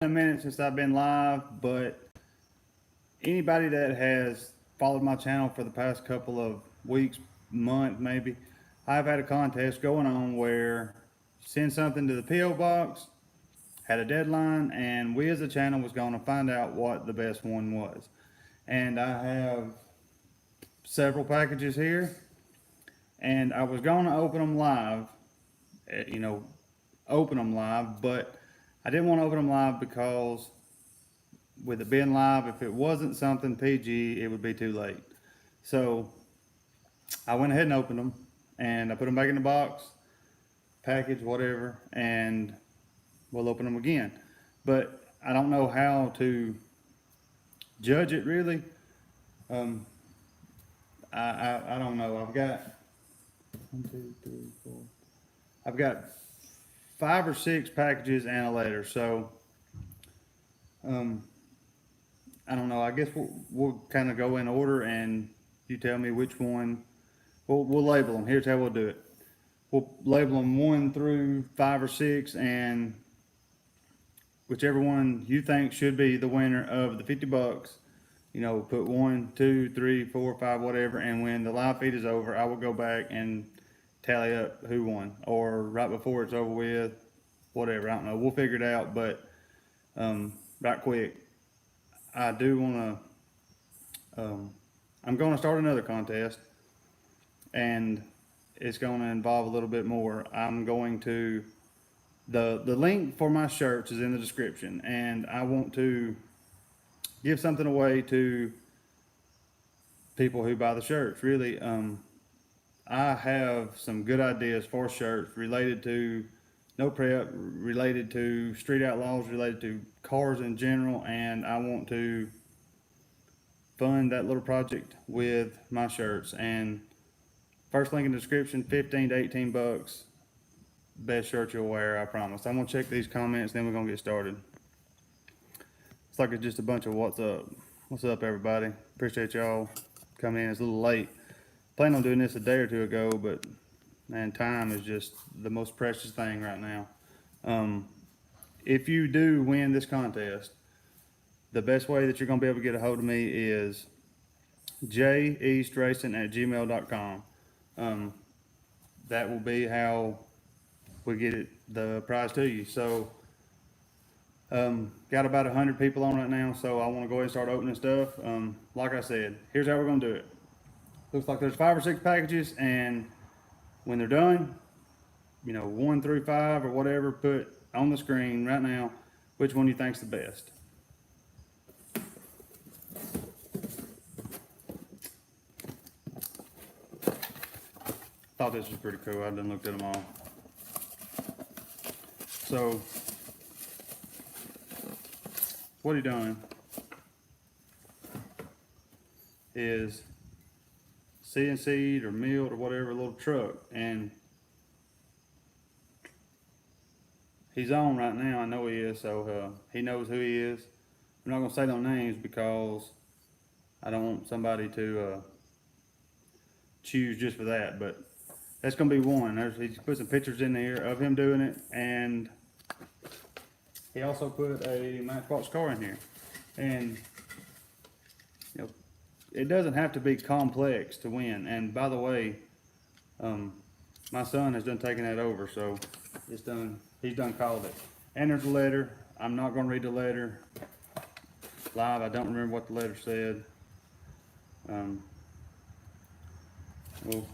a minute since I've been live, but anybody that has followed my channel for the past couple of weeks, month maybe, I've had a contest going on where send something to the P.O. box, had a deadline, and we as a channel was going to find out what the best one was. And I have several packages here, and I was going to open them live, open them live, but I didn't want to open them live because with it being live, if it wasn't something PG, it would be too late. So I went ahead and opened them, and I put them back in the box, package, whatever, and we'll open them again. But I don't know how to judge it really. I don't know. I've got 1, 2, 3, 4. I've got 5 or 6 packages and a letter. So I don't know. I guess we'll kind of go in order, and you tell me which one. We'll label them. Here's how we'll do it. We'll label them 1 through 5 or 6, and whichever one you think should be the winner of the $50, put 1, 2, 3, 4, 5, whatever. And when the live feed is over, I will go back and tally up who won, or right before it's over with, whatever. I don't know. We'll figure it out. But right quick, I do want to. I'm going to start another contest, and it's going to involve a little bit more. I'm going to. The link for my shirts is in the description, and I want to give something away to people who buy the shirts. Really, I have some good ideas for shirts related to no prep, related to street outlaws, related to cars in general, and I want to fund that little project with my shirts. And first link in the description, 15 to 18 bucks. Best shirt you'll wear, I promise. I'm gonna check these comments, then we're gonna get started. It's like it's just a bunch of what's up. What's up, everybody? Appreciate y'all coming in. It's a little late. Plan on doing this a day or two ago, but man, time is just the most precious thing right now. If you do win this contest, the best way that you're gonna be able to get a hold of me is jeastracing@gmail.com. That will be how we get the prize to you. So got about 100 people on right now, so I want to go ahead and start opening stuff. Like I said, here's how we're going to do it. Looks like there's 5 or 6 packages, and when they're done, 1 through 5 or whatever, put on the screen right now which one you think's the best. Thought this was pretty cool. I done looked at them all. So what he done is CNC'd or milled or whatever, a little truck, and he's on right now. I know he is, so he knows who he is. I'm not gonna say no names because I don't want somebody to choose just for that, but that's gonna be one. He's put some pictures in there of him doing it, and he also put a Matchbox car in here. And it doesn't have to be complex to win. And by the way, my son has done taken that over, so it's done. He's done called it. And there's a letter. I'm not gonna read the letter live. I don't remember what the letter said. Oh,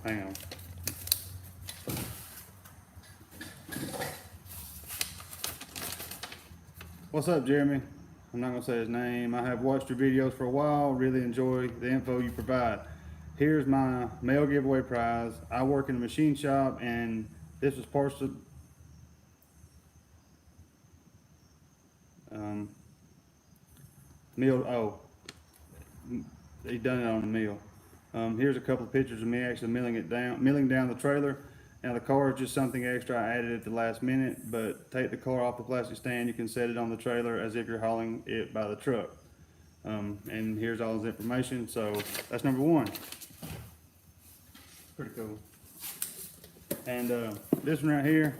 hang on. What's up, Jeremy? I'm not gonna say his name. I have watched your videos for a while. Really enjoy the info you provide. Here's my mail giveaway prize. I work in a machine shop, and this was partial. Meal. Oh, he done it on the meal. Here's a couple of pictures of me actually milling down the trailer. Now the car is just something extra I added at the last minute, but take the car off the plastic stand, you can set it on the trailer as if you're hauling it by the truck. And here's all his information. So that's number 1. Pretty cool. And this one right here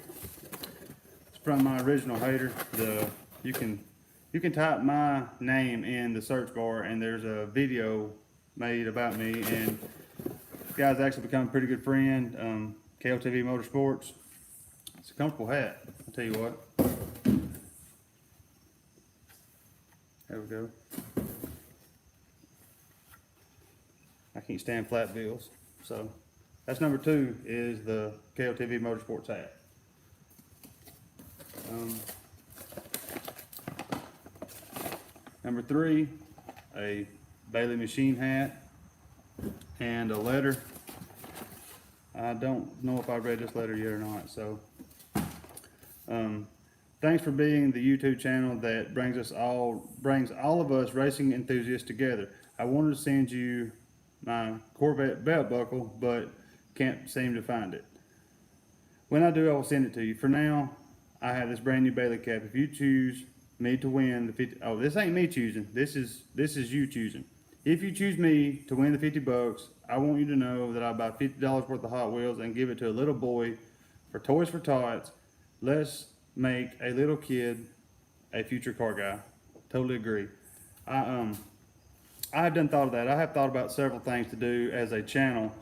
is from my original hater. You can you can type my name in the search bar, and there's a video made about me, and this guy's actually become a pretty good friend. KLTV Motorsports. It's a comfortable hat, I'll tell you what. There we go. I can't stand flat bills, so that's number 2 is the KLTV Motorsports hat. Number 3, a Bailey machine hat and a letter. I don't know if I read this letter yet or not, so thanks for being the YouTube channel that brings all of us racing enthusiasts together. I wanted to send you my Corvette belt buckle, but can't seem to find it. When I do, I will send it to you. For now, I have this brand new Bailey cap. If you choose me to win the 50, oh, this ain't me choosing. This is you choosing. If you choose me to win the 50 bucks, I want you to know that I buy $50 worth of Hot Wheels and give it to a little boy for Toys for Tots. Let's make a little kid a future car guy. Totally agree. I have done thought of that. I have thought about several things to do as a channel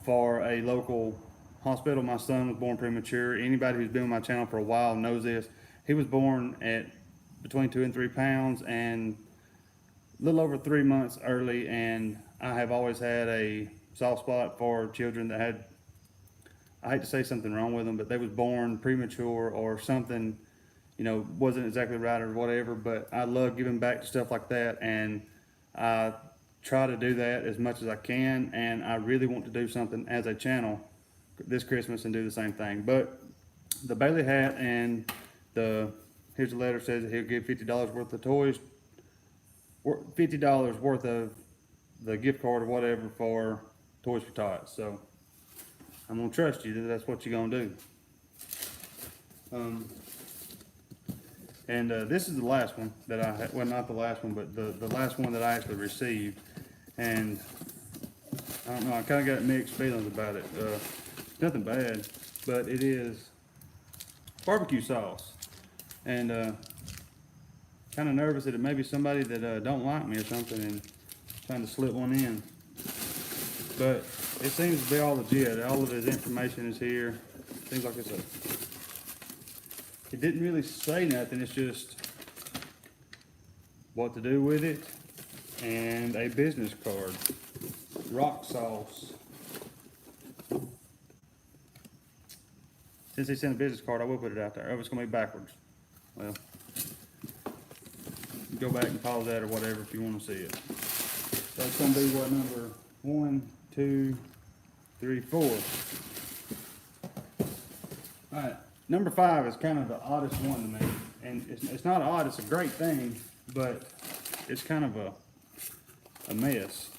for a local hospital. My son was born premature. Anybody who's been on my channel for a while knows this. He was born at between 2 and 3 pounds and a little over 3 months early, and I have always had a soft spot for children that had, I hate to say something wrong with them, but they was born premature or something, you know, wasn't exactly right or whatever. But I love giving back to stuff like that, and I try to do that as much as I can, and I really want to do something as a channel this Christmas and do the same thing. But the Bailey hat and here's the letter, says that he'll give $50 worth of toys, $50 worth of the gift card or whatever for Toys for Tots. So I'm gonna trust you that that's what you're gonna do. And this is the last one that I had, well, not the last one, but the last one that I actually received. And I don't know, I kind of got mixed feelings about it. It's nothing bad, but it is barbecue sauce. And kind of nervous that it may be somebody that don't like me or something and trying to slip one in. But it seems to be all legit. All of his information is here. Seems like it's it didn't really say nothing. It's just what to do with it and a business card. Rock sauce. Since he sent a business card, I will put it out there. Oh, it's gonna be backwards. Well, go back and pause that or whatever if you want to see it. So it's gonna be what, number 1, 2, 3, 4. All right. Number 5 is kind of the oddest one to me, and it's not odd, it's a great thing, but it's kind of a mess.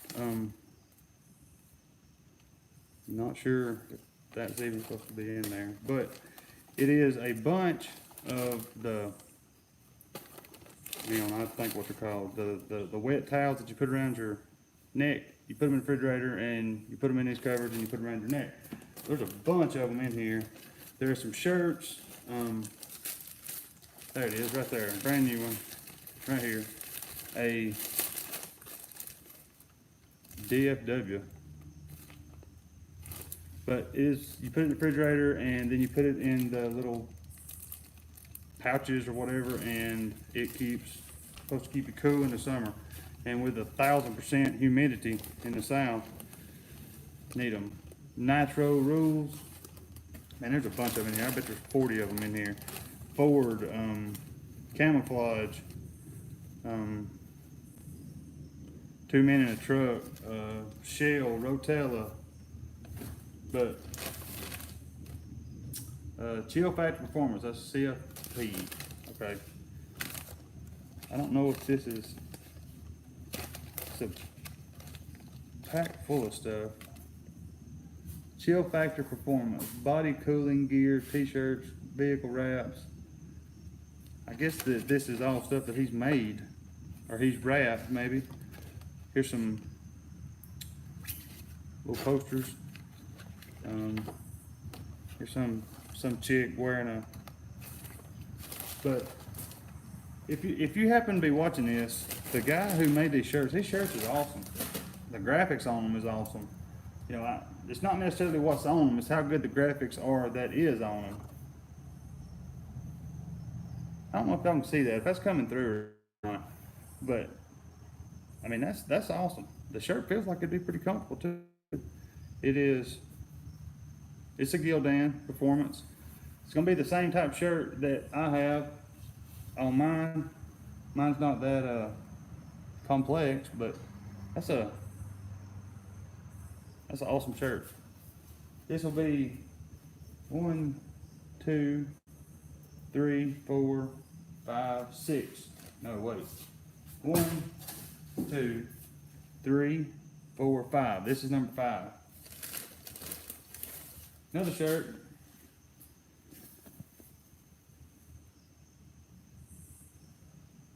Not sure if that's even supposed to be in there, but it is a bunch of the, you know, I think what they're called, the wet towels that you put around your neck. You put them in the refrigerator and you put them in these covers and you put them around your neck. There's a bunch of them in here. There's some shirts. There it is, right there, brand new one, right here. A DFW. But it is, you put it in the refrigerator and then you put it in the little pouches or whatever, and it supposed to keep you cool in the summer. And with 1,000% humidity in the south, need them. Nitro rules. Man, there's a bunch of them in here. I bet there's 40 of them in here. Ford, camouflage, 2 Men in a Truck, Shell, Rotella, but Chill Factor Performance, that's CFP. Okay. I don't know if this is, it's a pack full of stuff. Chill Factor Performance, body cooling gear, t-shirts, vehicle wraps. I guess that this is all stuff that he's made, or he's wrapped maybe. Here's some little posters. Here's some chick wearing but if you happen to be watching this, the guy who made these shirts, his shirts is awesome. The graphics on them is awesome. You know, it's not necessarily what's on them; it's how good the graphics are that is on them. I don't know if y'all can see that, if that's coming through or not, but I mean that's awesome. The shirt feels like it'd be pretty comfortable too. It is. It's a Gildan Performance. It's gonna be the same type shirt that I have on mine. Mine's not that complex, but that's a that's an awesome shirt. This will be 1, 2, 3, 4, 5, 6. No, wait. 1, 2, 3, 4, 5. This is number 5. Another shirt.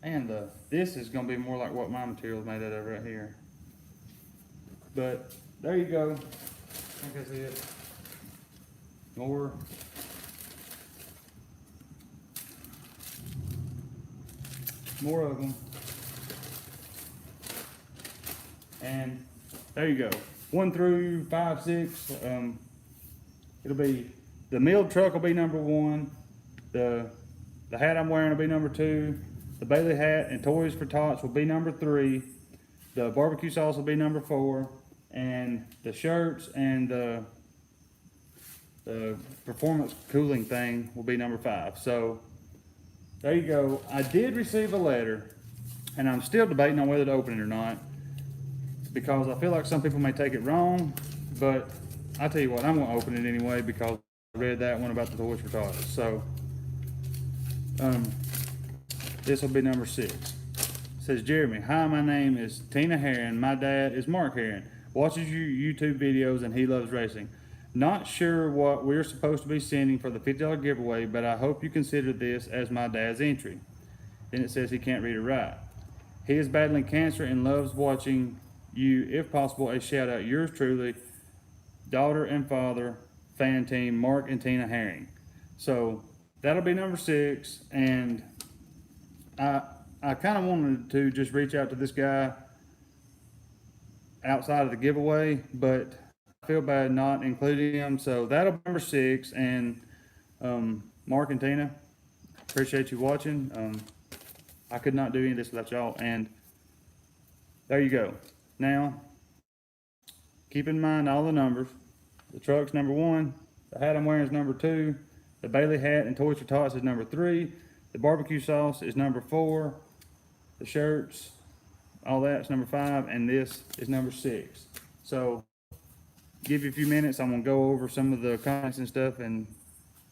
And this is going to be more like what my material is made out of right here. But there you go. I think that's it. More of them. And there you go. 1 through 5, 6. It'll be the milled truck will be number 1. The hat I'm wearing will be number 2. The Bailey hat and Toys for Tots will be number 3. The barbecue sauce will be number 4. And the shirts and the performance cooling thing will be number 5. So there you go. I did receive a letter, and I'm still debating on whether to open it or not, because I feel like some people may take it wrong, but I tell you what, I'm gonna open it anyway because I read that one about the Toys for Tots. So this will be number 6. It says, Jeremy, hi, my name is Tina Herron. My dad is Mark Herron. Watches your YouTube videos and he loves racing. Not sure what we're supposed to be sending for the $50 giveaway, but I hope you consider this as my dad's entry. Then it says he can't read or write. He is battling cancer and loves watching you. If possible, a shout out. Yours truly, daughter and father, fan team, Mark and Tina Herring. So that'll be number 6. And I kind of wanted to just reach out to this guy outside of the giveaway, but I feel bad not including him. So that'll be number 6. And Mark and Tina, appreciate you watching. I could not do any of this without y'all. And there you go. Now, keep in mind all the numbers. The truck's number 1. The hat I'm wearing is number 2. The Bailey hat and Toys for Tots is number 3. The barbecue sauce is number 4. The shirts, all that's number 5. And this is number 6. So, give you a few minutes. I'm going to go over some of the comments and stuff and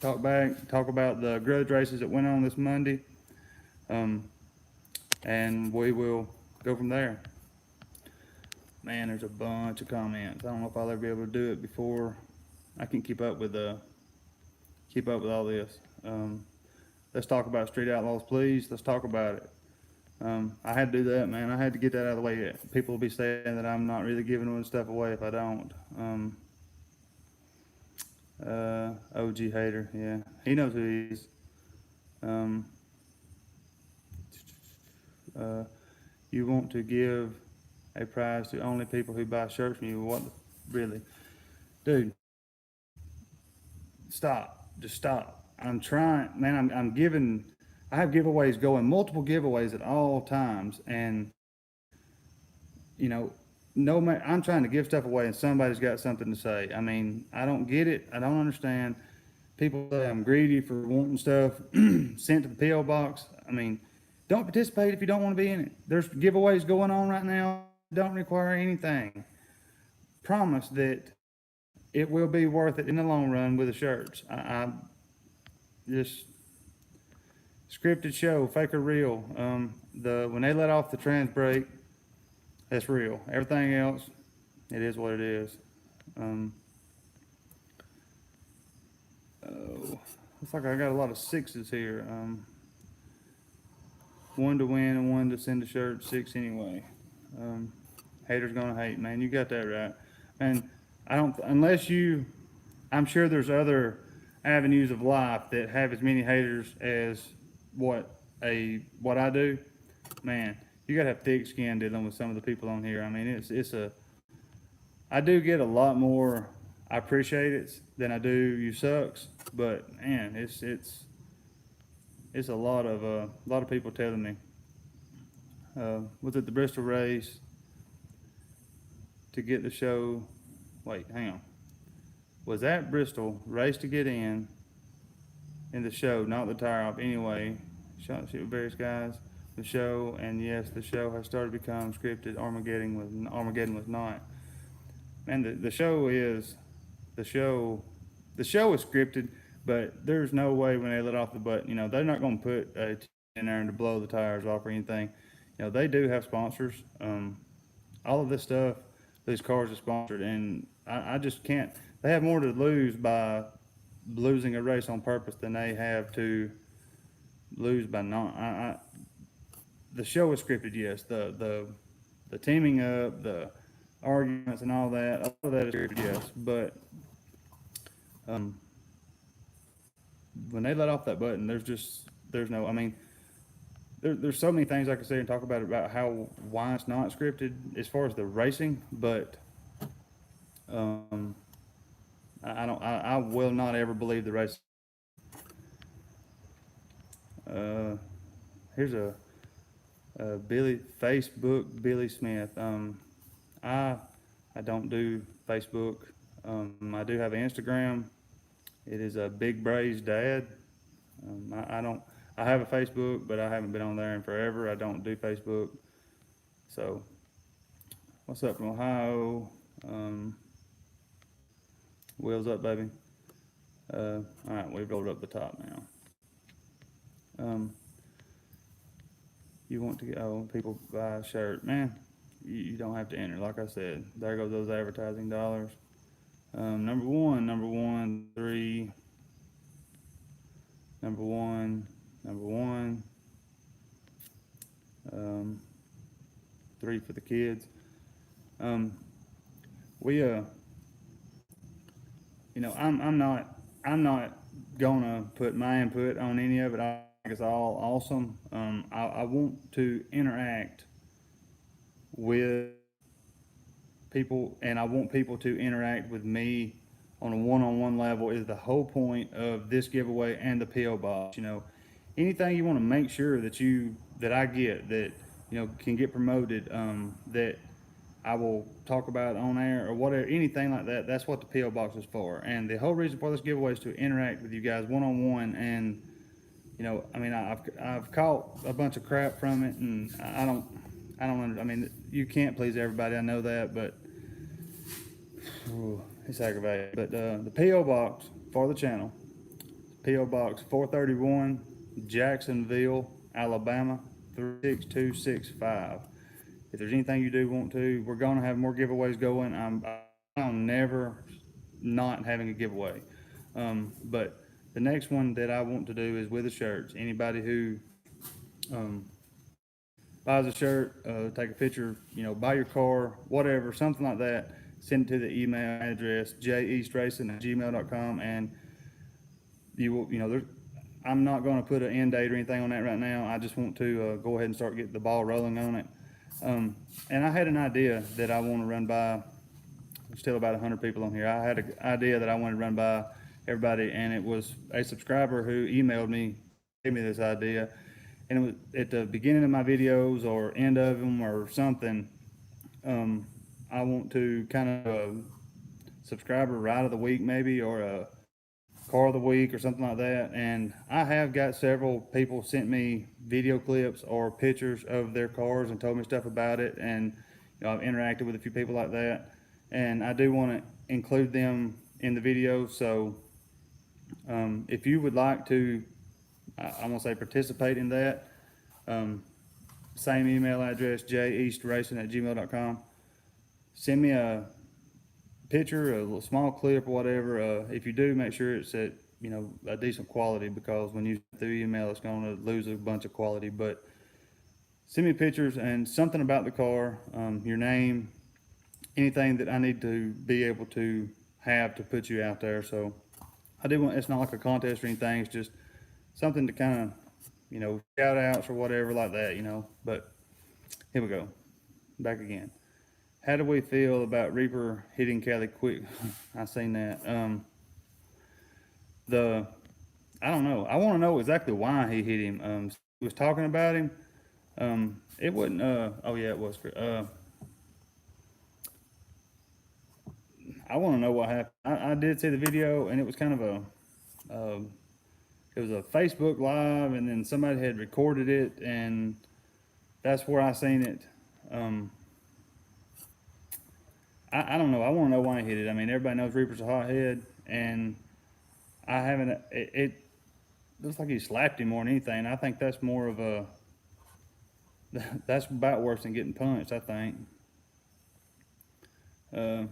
talk about the grudge races that went on this Monday. And we will go from there. Man, there's a bunch of comments. I don't know if I'll ever be able to do it before I can keep up with all this. Let's talk about Street Outlaws, please. Let's talk about it. I had to do that, man. I had to get that out of the way. People will be saying that I'm not really giving stuff away if I don't. OG hater, yeah. He knows who he is. You want to give a prize to only people who buy shirts from you. What, really? Dude, stop. Just stop. I'm trying, man, I'm giving, I have giveaways going, multiple giveaways at all times. And, you know, no man, I'm trying to give stuff away and somebody's got something to say. I mean, I don't get it. I don't understand. People say I'm greedy for wanting stuff sent to the P.O. box. I mean, don't participate if you don't want to be in it. There's giveaways going on right now. Don't require anything. Promise that it will be worth it in the long run with the shirts. I just scripted show, fake or real. When they let off the trans brake, that's real. Everything else, it is what it is. Looks like I got a lot of 6s here. 1 to win and 1 to send the shirt. 6 anyway. Haters gonna hate, man. You got that right. And I don't, unless you, I'm sure there's other avenues of life that have as many haters as what what I do, man, you gotta have thick skin dealing with some of the people on here. I mean, I do get a lot more I appreciate it than I do you sucks, but man, it's a lot of people telling me, was it the Bristol race to get the show? Wait, hang on. Was that Bristol race to get in the show, not the tire off anyway? Shot shit with various guys. The show, and yes, the show has started to become scripted. Armageddon was not. And the show is the show. The show is scripted, but there's no way when they let off the button, they're not going to put a t- in there to blow the tires off or anything. They do have sponsors. All of this stuff, these cars are sponsored, and I just can't. They have more to lose by losing a race on purpose than they have to lose by not. The show is scripted, yes. The teaming up, the arguments, and all of that is scripted, yes. But um, when they let off that button, there's no. I mean, there's so many things I could say and talk about how why it's not scripted as far as the racing, but um, I don't. I will not ever believe the race. Uh, here's a Billy Facebook Billy Smith. I I don't do Facebook. I do have an Instagram. It is a Big Bray's Dad. I don't. I have a Facebook, but I haven't been on there in forever. I don't do Facebook. So, what's up from Ohio? Um, Wheels up, baby. All right, we've rolled up the top now. Um, you want to get, people buy a shirt. Man, you don't have to enter. Like I said, there goes those advertising dollars. Number one, three, number one, um, three for the kids. Um, we, I'm not gonna put my input on any of it. I think it's all awesome. I want to interact with people, and I want people to interact with me on a one-on-one level. Is the whole point of this giveaway and the PO box. Anything you want to make sure that I get that can get promoted, that I will talk about on air or whatever, anything like that. That's what the PO box is for. And the whole reason for this giveaway is to interact with you guys one on one. And I mean, I've caught a bunch of crap from it, and I don't. I mean, you can't please everybody. I know that, but it's aggravating. But the PO box for the channel, PO box 431, Jacksonville, Alabama 36265. If there's anything you do want to, we're going to have more giveaways going. I'm never not having a giveaway. But the next one that I want to do is with the shirts. Anybody who um, buys a shirt, take a picture, buy your car, whatever, something like that, send it to the email address, jeastracing@gmail.com, and you will, I'm not going to put an end date or anything on that right now. I just want to go ahead and start getting the ball rolling on it. And I had an idea that I want to run by. There's still about 100 people on here. I had an idea that I wanted to run by everybody, and it was a subscriber who emailed me, gave me this idea, and it was at the beginning of my videos or end of them or something. I want to kind of a subscriber ride of the week maybe, or a car of the week or something like that. And I have got several people sent me video clips or pictures of their cars and told me stuff about it. And I've interacted with a few people like that. And I do want to include them in the video. So if you would like to, I'm going to say participate in that, same email address, jeastracing@gmail.com. Send me a picture, a little small clip or whatever. If you do, make sure it's at a decent quality, because when you through email, it's going to lose a bunch of quality. But send me pictures and something about the car, your name, anything that I need to be able to have to put you out there. So I do want. It's not like a contest or anything. It's just something to kind of shout outs or whatever like that, But here we go. Back again. How do we feel about Reaper hitting Kelly quick? I seen that. The I don't know. I want to know exactly why he hit him. He was talking about him. It wasn't. Oh yeah, it was. I want to know what happened. I did see the video, and it was kind of uh, it was a Facebook live, and then somebody had recorded it, and that's where I seen it. Um, I don't know. I want to know why he hit it. I mean, everybody knows Reaper's a hothead, and I haven't. It looks like he slapped him more than anything. I think that's more of a. That's about worse than getting punched, I think. Uh,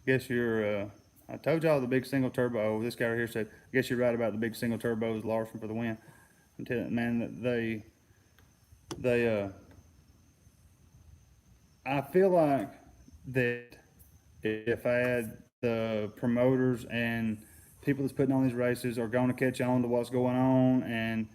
guess you're. I told y'all the big single turbo. This guy right here said, "I guess you're right about the big single turbos, Larson for the win." I'm telling you, man, that they. I feel like that if I had the promoters and people that's putting on these races are going to catch on to what's going on, and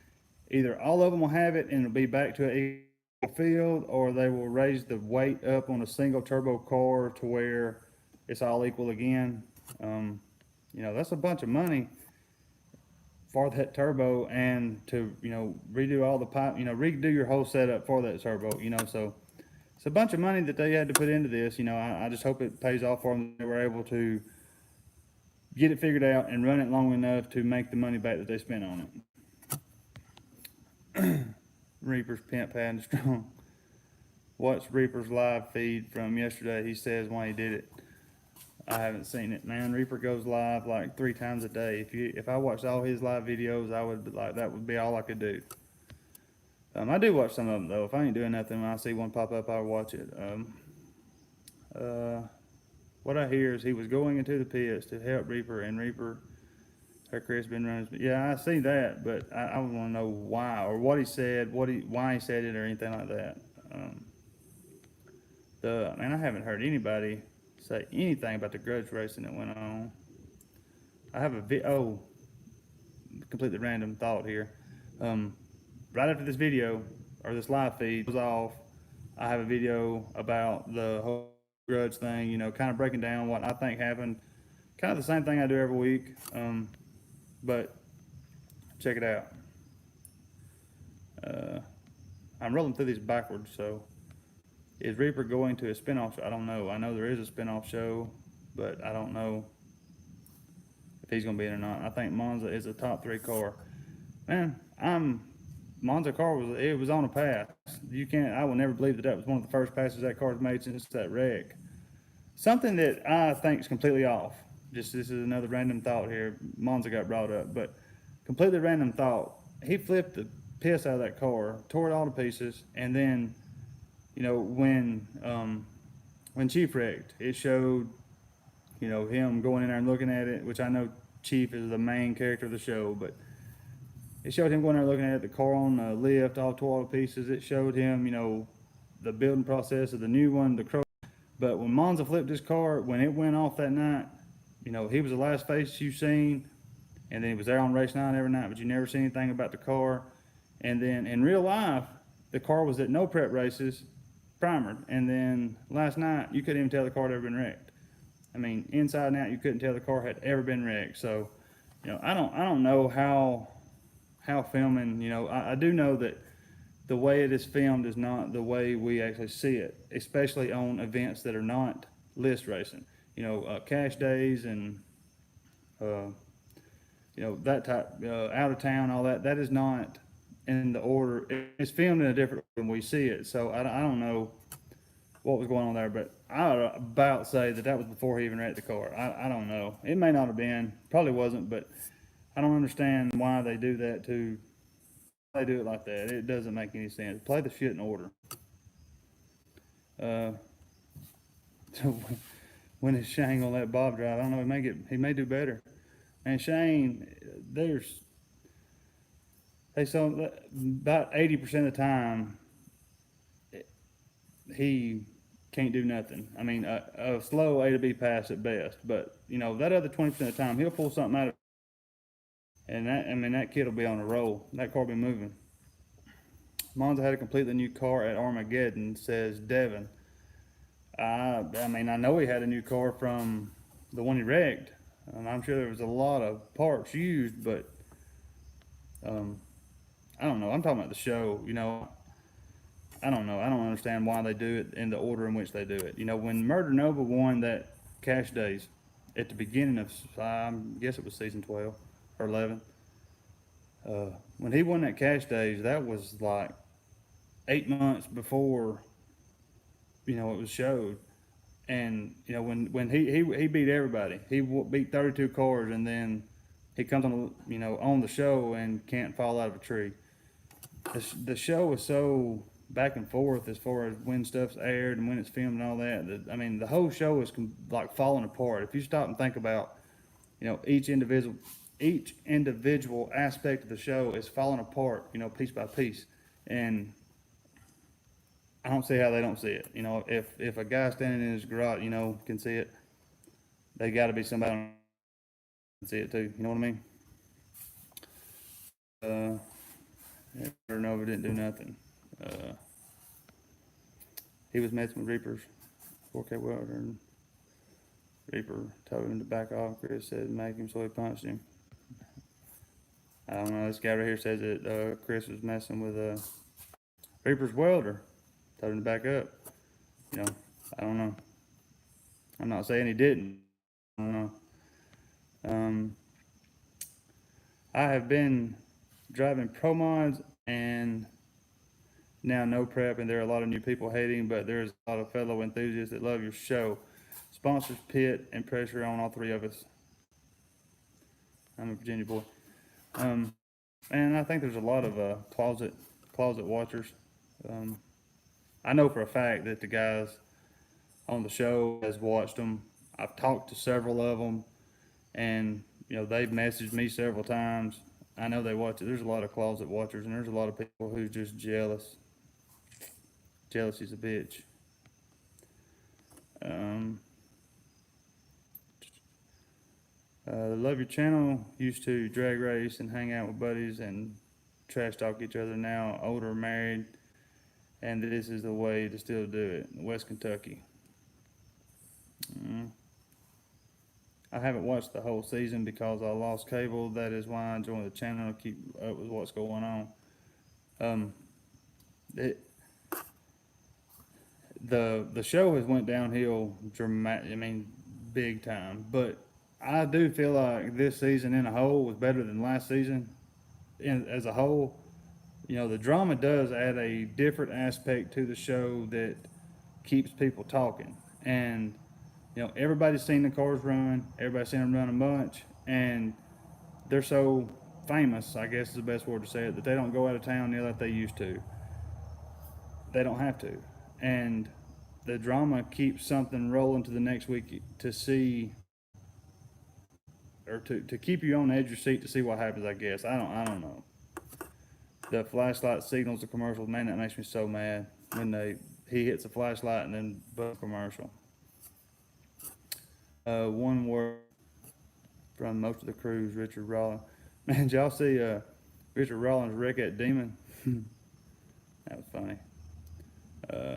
either all of them will have it and it'll be back to an equal field, or they will raise the weight up on a single turbo car to where it's all equal again. That's a bunch of money for that turbo, and to redo all the pipe, redo your whole setup for that turbo. So it's a bunch of money that they had to put into this. I just hope it pays off for them. They were able to get it figured out and run it long enough to make the money back that they spent on it. Reaper's pimp pad strong. Watch Reaper's live feed from yesterday. He says why he did it. I haven't seen it, man. Reaper goes live like 3 times a day. If I watched all his live videos, I would be like, that would be all I could do. I do watch some of them though. If I ain't doing nothing, when I see one pop up, I'll watch it. What I hear is he was going into the pits to help Reaper, and Reaper, her Chris been running. Yeah, I see that, but I want to know why, or what he said, why he said it, or anything like that. I haven't heard anybody say anything about the grudge racing that went on. I have completely random thought here. Right after this video, or this live feed goes off, I have a video about the whole grudge thing, kind of breaking down what I think happened. Kind of the same thing I do every week, but check it out. I'm rolling through these backwards, so is Reaper going to a spinoff show? I don't know. I know there is a spinoff show, but I don't know if he's going to be in or not. I think Monza is a top 3 car. Man, Monza car was on a pass. I will never believe that was one of the first passes that car's made since that wreck. Something that I think is completely off. This is another random thought here. Monza got brought up, but completely random thought. He flipped the piss out of that car, tore it all to pieces, and then, when Chief wrecked, it showed, him going in there and looking at it, which I know Chief is the main character of the show, but it showed him going there looking at it, the car on the lift, all tore all to pieces. It showed him, the building process of the new one, the Crow. But when Monza flipped his car, when it went off that night, he was the last face you seen, and then he was there on race 9 every night, but you never see anything about the car. And then in real life, the car was at no prep races, primered, and then last night you couldn't even tell the car had ever been wrecked. I mean, inside and out, you couldn't tell the car had ever been wrecked. So, I don't know how filming. I do know that the way it is filmed is not the way we actually see it, especially on events that are not list racing. Cash days and that type, out of town, all that. That is not in the order. It's filmed in a different order than we see it. So I don't know what was going on there, but I would about say that was before he even wrecked the car. I don't know. It may not have been. Probably wasn't, but I don't understand why they do that too. They do it like that. It doesn't make any sense. Play the shit in order. When is Shane gonna let Bob drive? I don't know. He may do better. And Shane, they saw about 80% of the time he can't do nothing. I mean, a slow A to B pass at best. But that other 20% of the time, he'll pull something out of And that, I mean, that kid will be on a roll. That car will be moving. Monza had a completely new car at Armageddon, says Devin. I mean, I know he had a new car from the one he wrecked. I'm sure there was a lot of parts used, but um, I don't know. I'm talking about the show. I don't know. I don't understand why they do it in the order in which they do it. When Murder Nova won that Cash Days at the beginning of, I guess it was season 12 or 11. When he won that Cash Days, that was like 8 months before it was showed. And when he beat everybody, he beat 32 cars, and then he comes on the show and can't fall out of a tree. The show is so back and forth as far as when stuff's aired and when it's filmed and all that. I mean, the whole show is like falling apart. If you stop and think about, each individual aspect of the show is falling apart, piece by piece, and I don't see how they don't see it. If a guy standing in his garage, can see it, they got to be somebody on can see it too. You know what I mean? Uh, Nova didn't do nothing. Uh, he was messing with Reapers, 4K welder, and Reaper told him to back off. Chris said make him, so he punched him. I don't know. This guy right here says that Chris was messing with Reaper's welder. Told him to back up. You know, I don't know. I'm not saying he didn't. I don't know. Um, I have been driving pro mods and now no prep, and there are a lot of new people hating, but there's a lot of fellow enthusiasts that love your show. Sponsors pit and pressure on all three of us. I'm a Virginia boy. Um, and I think there's a lot of closet watchers. Um, I know for a fact that the guys on the show has watched them. I've talked to several of them, and they've messaged me several times. I know they watch it. There's a lot of closet watchers, and there's a lot of people who's just jealous. Jealousy's a bitch. Um, love your channel. Used to drag race and hang out with buddies and trash talk each other. Now older, married, and this is the way to still do it. West Kentucky. Mm. I haven't watched the whole season because I lost cable. That is why I joined the channel to keep up with what's going on. Um, it, the show has went downhill dramatic. I mean, big time. But I do feel like this season in a whole was better than last season. As a whole, the drama does add a different aspect to the show that keeps people talking. And everybody's seen the cars run. Everybody's seen them run a bunch, and they're so famous, I guess is the best word to say it, that they don't go out of town nearly like they used to. They don't have to. And the drama keeps something rolling to the next week to see, or to keep you on the edge of your seat to see what happens, I guess. I don't know. The flashlight signals the commercial, man, that makes me so mad when he hits a flashlight and then boom, commercial. One word from most of the crews, Richard Rollins. Man, did y'all see Richard Rollins wreck that demon? That was funny. Uh,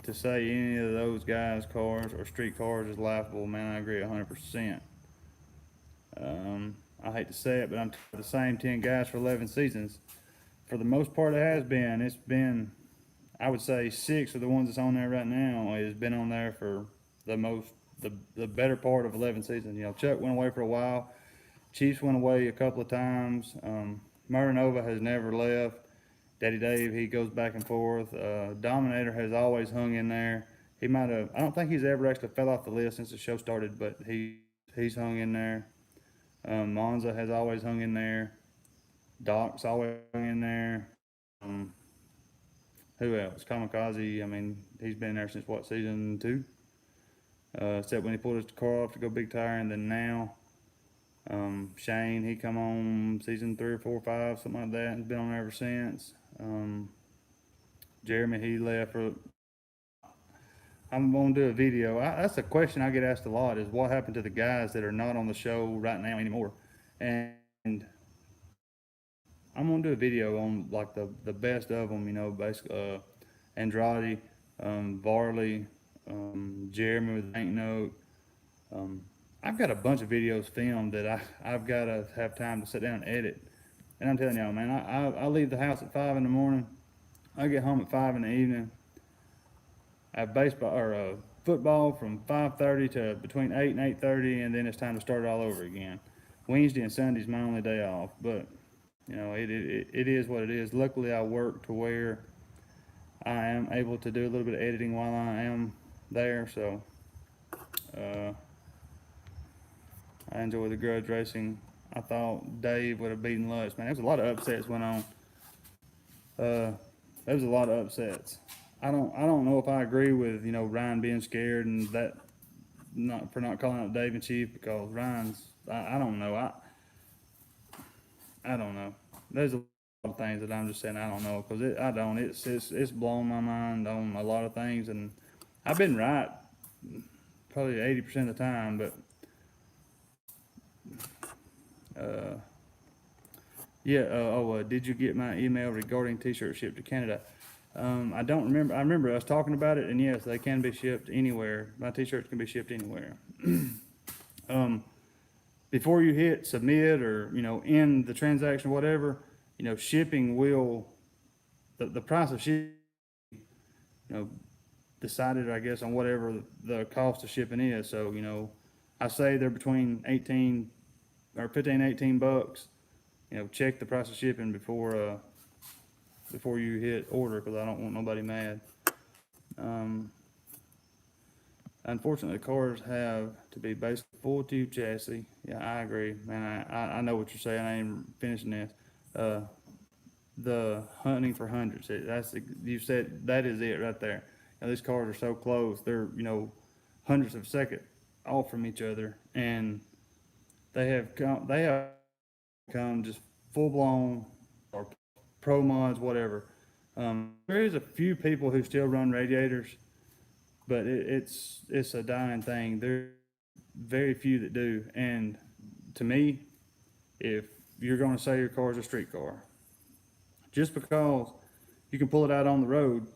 to say any of those guys' cars or street cars is laughable, man, I agree 100%. I hate to say it, but I'm the same 10 guys for 11 seasons. For the most part, it has been. It's been, I would say, 6 of the ones that's on there right now has been on there for the better part of 11 seasons. Chuck went away for a while. Chiefs went away a couple of times. Murder Nova has never left. Daddy Dave, he goes back and forth. Dominator has always hung in there. He might have, I don't think he's ever actually fell off the list since the show started, but he's hung in there. Monza has always hung in there. Doc's always hung in there. Um, who else? Kamikaze, I mean, he's been there since what, season 2? Except when he pulled his car off to go big tire, and then now. Shane, he come on season 3 or 4 or 5, something like that, and been on ever since. Jeremy, he left for. I'm gonna do a video. That's a question I get asked a lot: is what happened to the guys that are not on the show right now anymore? And and I'm gonna do a video on like the best of them. You know, basically Andrade, Varley, Jeremy with Banknote. Um, I've got a bunch of videos filmed that I've got to have time to sit down and edit. And I'm telling y'all, man, I leave the house at 5 in the morning. I get home at 5 in the evening. I have baseball or football from 5:30 to between 8 and 8:30, and then it's time to start it all over again. Wednesday and Sunday's my only day off, but you know it is what it is. Luckily, I work to where I am able to do a little bit of editing while I am there, so uh, I enjoy the grudge racing. I thought Dave would have beaten Lutz. Man, there's a lot of upsets went on. Uh, there was a lot of upsets. I don't know if I agree with Ryan being scared and that not for not calling out Dave and Chief because Ryan's I don't know I don't know. There's a lot of things that I'm just saying I don't know because I don't it's blown my mind on a lot of things and I've been right probably 80% of the time, but uh, yeah. Did you get my email regarding T-shirt shipped to Canada? I don't remember. I remember us talking about it, and yes, they can be shipped anywhere. My T-shirts can be shipped anywhere. um, Before you hit submit or end the transaction, or whatever, shipping will the price of shipping, you know, decided, I guess, on whatever the cost of shipping is. So I say they're between 18 or 15, $18. Check the price of shipping before you hit order because I don't want nobody mad. Um, Unfortunately, the cars have to be basically full tube chassis. Yeah, I agree, man. I know what you're saying. I ain't finishing this. Uh, the hunting for hundreds. You said that is it right there. These cars are so close. They're hundreds of seconds off from each other, and they have come just full blown or pro mods, whatever. There is a few people who still run radiators, but it's a dying thing. There's very few that do, and to me, if you're going to say your car is a street car, just because you can pull it out on the road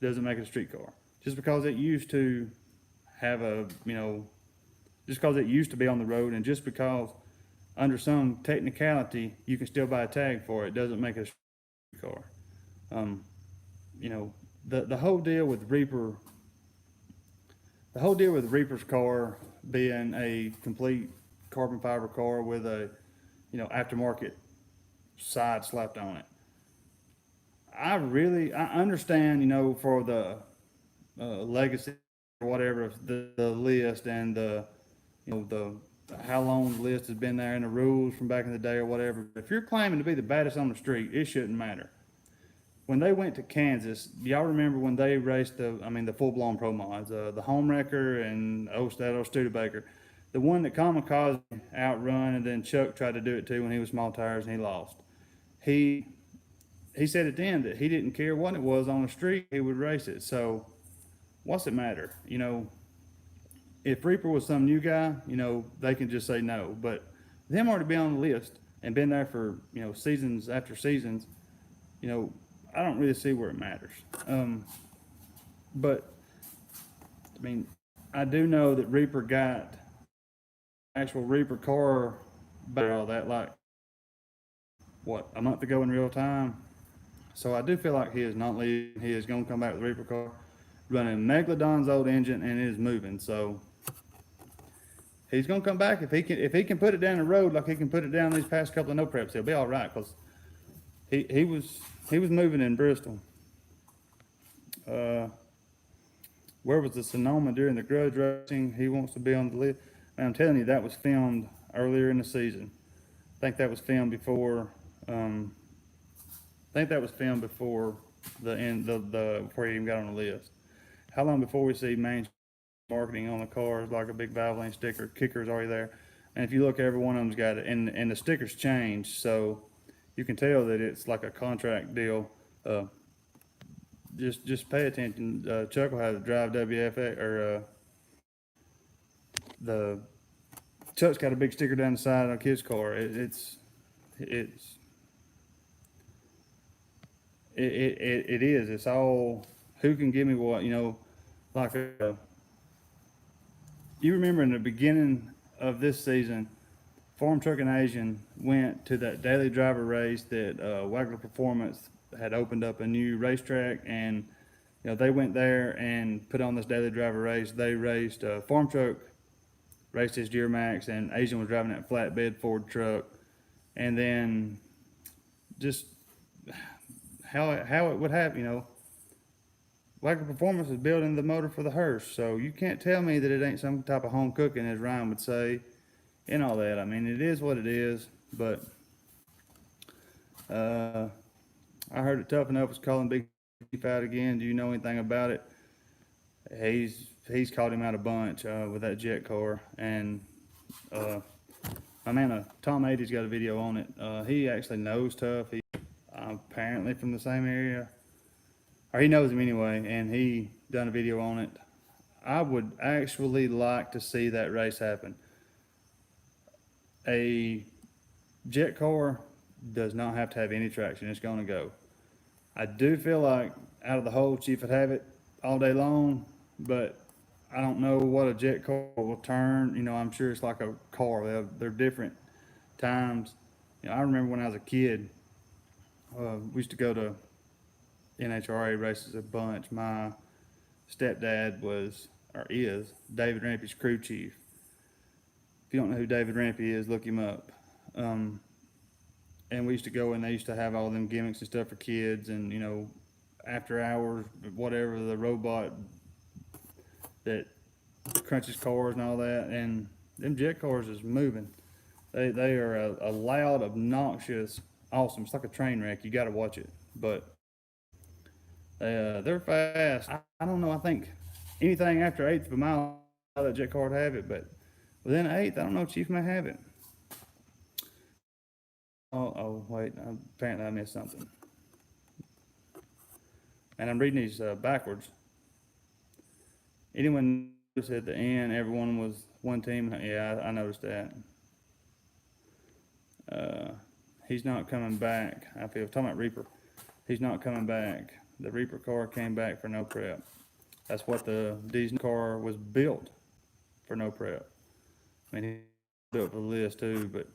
doesn't make it a street car. Just because it used to have just because it used to be on the road, and just because under some technicality you can still buy a tag for it, doesn't make it a street car. Um, you know, the whole deal with Reaper, the whole deal with Reaper's car being a complete carbon fiber car with a aftermarket side slapped on it. I understand for the legacy or whatever the list and the how long the list has been there and the rules from back in the day or whatever. If you're claiming to be the baddest on the street, it shouldn't matter. When they went to Kansas, y'all remember when they raced the full blown pro mods, the Home Wrecker and that Studebaker, the one that Kamikaze outrun, and then Chuck tried to do it too when he was small tires and he lost. He said at the end that he didn't care what it was on the street, he would race it. So what's it matter? If Reaper was some new guy, they can just say no. But them already been on the list and been there for seasons after seasons, I don't really see where it matters. But I mean, I do know that Reaper got actual Reaper car better all that like a month ago in real time. So I do feel like he is not leaving. He is going to come back with Reaper car, running Megalodon's old engine, and it is moving. So he's going to come back if he can put it down the road like he can put it down these past couple of no preps. He'll be all right because he was moving in Bristol. Where was the Sonoma during the grudge racing? He wants to be on the list. And I'm telling you, that was filmed earlier in the season. I think that was filmed before. I think that was filmed before the end, before he even got on the list. How long before we see main marketing on the cars like a big Valvoline sticker? Kicker's already there, and if you look, every one of them's got it, and the stickers change, so you can tell that it's like a contract deal. Just pay attention. Chuck will have the drive WFX or the Chuck's got a big sticker down the side on his car. It's it's it is. It's all who can give me what, like you remember in the beginning of this season, Farm Truck and Asian went to that daily driver race that Wagner Performance had opened up a new racetrack, and they went there and put on this daily driver race. They raced Farm Truck raced his Duramax, and Asian was driving that flatbed Ford truck, and then just how it would happen, Wagner Performance is building the motor for the hearse, so you can't tell me that it ain't some type of home cooking, as Ryan would say, and all that. I mean, it is what it is, but I heard that Tough Enough was calling Big Chief out again. Do you know anything about it? He's called him out a bunch with that jet car, and my man Tom 80's got a video on it. He actually knows Tough. He apparently from the same area, or he knows him anyway, and he done a video on it. I would actually like to see that race happen. A jet car does not have to have any traction. It's going to go. I do feel like out of the hole, Chief would have it all day long, but I don't know what a jet car will turn. I'm sure it's like a car. They're different times. I remember when I was a kid, we used to go to NHRA races a bunch. My stepdad was, or is, David Rampy's crew chief. If you don't know who David Rampy is, look him up. And we used to go, and they used to have all them gimmicks and stuff for kids, and after hours, whatever, the robot that crunches cars and all that, and them jet cars is moving. They are a loud, obnoxious, awesome. It's like a train wreck. You got to watch it, but they're fast. I don't know. I think anything after eighth of a mile, that jet car would have it, but within eighth, I don't know. Chief may have it. Oh, wait. Apparently I missed something. And I'm reading these backwards. Anyone notice at the end, everyone was one team? Yeah, I noticed that. He's not coming back. I feel talking about Reaper. He's not coming back. The Reaper car came back for no prep. That's what the Disney car was built for, no prep. I mean, he built for this too, but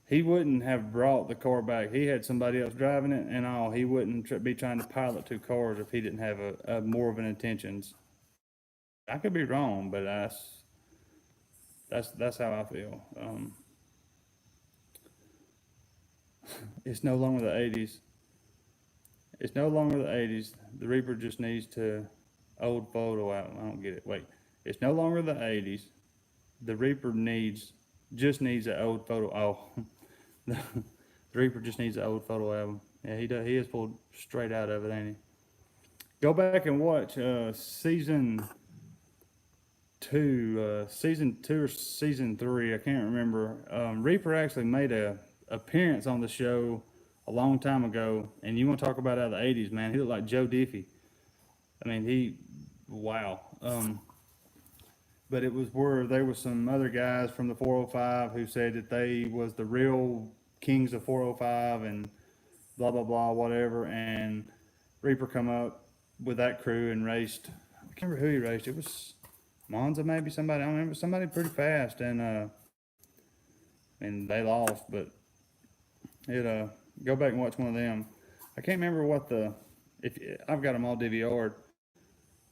he wouldn't have brought the car back. He had somebody else driving it and all. He wouldn't be trying to pilot two cars if he didn't have a more of an intentions. I could be wrong, but that's how I feel. It's no longer the 80s. It's no longer the 80s. The Reaper just needs to old photo album. I don't get it. Wait, it's no longer the 80s. The Reaper just needs an old photo. Oh, the Reaper just needs an old photo album. Yeah, he does. He is pulled straight out of it, ain't he? Go back and watch season 2 or season 3. I can't remember. Reaper actually made a appearance on the show a long time ago, and you want to talk about out of the 80s, man? He looked like Joe Diffie. I mean, wow. But it was where there was some other guys from the 405 who said that they was the real kings of 405 and blah blah blah whatever. And Reaper come up with that crew and raced. I can't remember who he raced. It was Monza, maybe somebody. I don't remember, somebody pretty fast, and they lost. But it go back and watch one of them. I can't remember what if I've got them all DVR'd.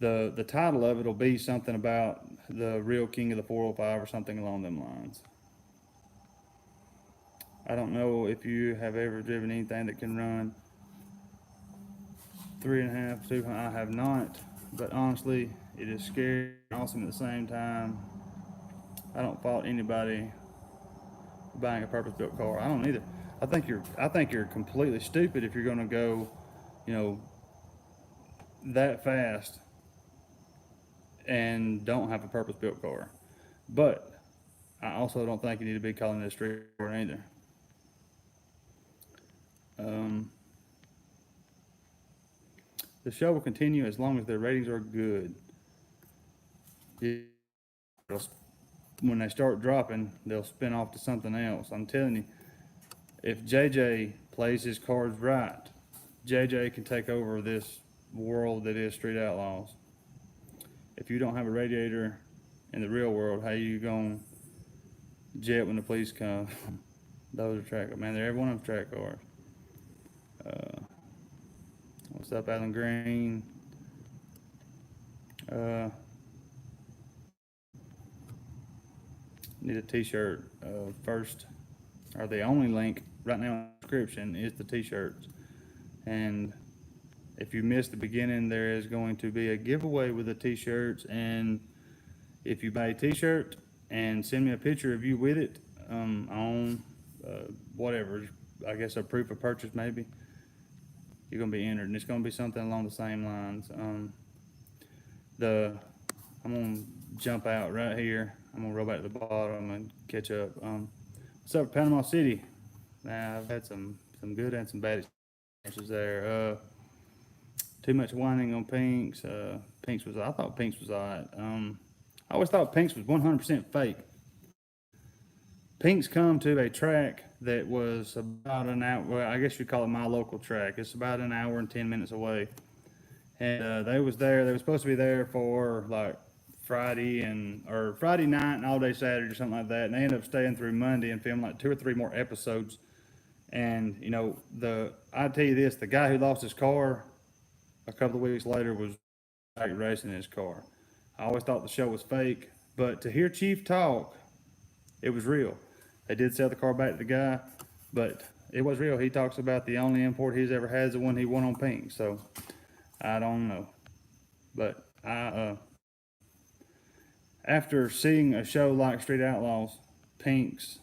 The title of it will be something about the real king of the 405 or something along them lines. I don't know if you have ever driven anything that can run 3.5, 2. I have not, but honestly, it is scary and awesome at the same time. I don't fault anybody buying a purpose-built car. I don't either. I think you're completely stupid if you're going to go, that fast and don't have a purpose-built car. But I also don't think you need to be calling it a street car either. The show will continue as long as their ratings are good. When they start dropping, they'll spin off to something else. I'm telling you, if JJ plays his cards right, JJ can take over this world that is Street Outlaws. If you don't have a radiator in the real world, how you gonna jet when the police come? Those are track, man. They're every one of them track cars. What's up, Alan Green? Need a T-shirt. First, or the only link right now in the description is the T-shirts. And if you missed the beginning, there is going to be a giveaway with the T-shirts. And if you buy a T-shirt and send me a picture of you with it on whatever, I guess a proof of purchase maybe, you're gonna be entered, and it's gonna be something along the same lines. I'm gonna jump out right here. I'm gonna roll back to the bottom and catch up. What's up, Panama City? Now I've had some good and some bad experiences there. Too much whining on Pinks. I thought Pinks was alright. I always thought Pinks was 100% fake. Pinks come to a track that was about an hour, well, I guess you'd call it my local track. It's about an hour and 10 minutes away. And they were supposed to be there for like Friday night and all day Saturday or something like that. And they ended up staying through Monday and filming like 2 or 3 more episodes. And, you know, I tell you this, the guy who lost his car a couple of weeks later was back racing in his car. I always thought the show was fake, but to hear Chief talk, it was real. They did sell the car back to the guy, but it was real. He talks about the only import he's ever had is the one he won on Pink. So I don't know, but after seeing a show like Street Outlaws, Pink's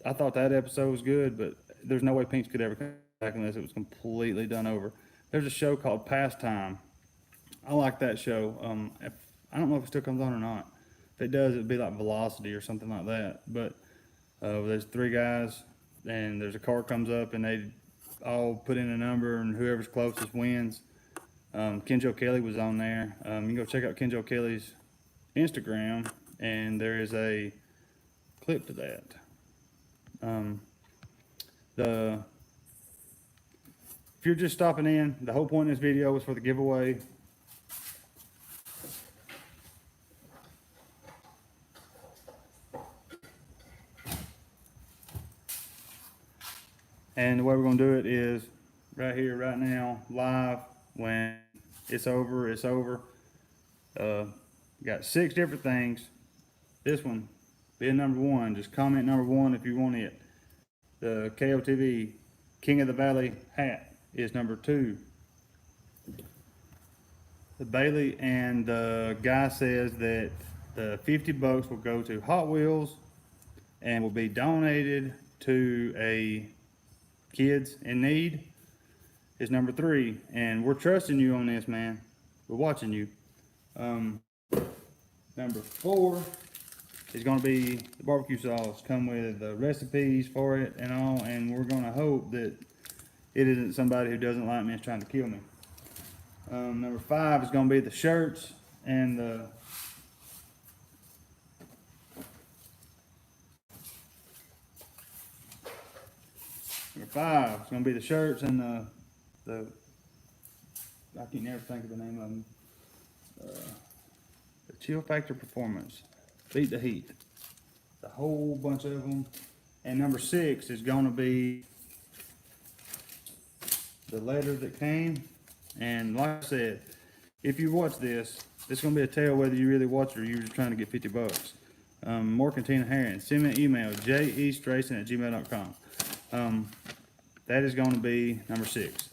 I thought that episode was good, but there's no way Pink's could ever come back unless it was completely done over. There's a show called Pastime. I like that show. I don't know if it still comes on or not. If it does, it'd be like Velocity or something like that. But there's 3 guys, and there's a car comes up, and they all put in a number, and whoever's closest wins. Kenjo Kelly was on there. You can go check out Kenjo Kelly's Instagram, and there is a clip to that. If you're just stopping in, the whole point of this video was for the giveaway. And the way we're going to do it is right here, right now, live. When it's over, it's over. Got 6 different things. This one being number 1. Just comment number 1 if you want it. The KOTV King of the Valley hat is number 2. The Bailey and the guy says that the $50 will go to Hot Wheels and will be donated to a kids in need is number 3, and we're trusting you on this, man. We're watching you. Number 4 is going to be the barbecue sauce. Come with the recipes for it and all, and we're going to hope that it isn't somebody who doesn't like me and is trying to kill me. Number 5 is going to be the shirts and the Number 5 is going to be the shirts and the I can never think of the name of them. The Chill Factor Performance. Beat the Heat. A whole bunch of them. And number 6 is going to be the letter that came. And like I said, if you watch this, it's going to be a tell whether you really watch it or you're just trying to get $50. Mork and Tina Herring. Send me an email, jeastracing@gmail.com. That is going to be number 6.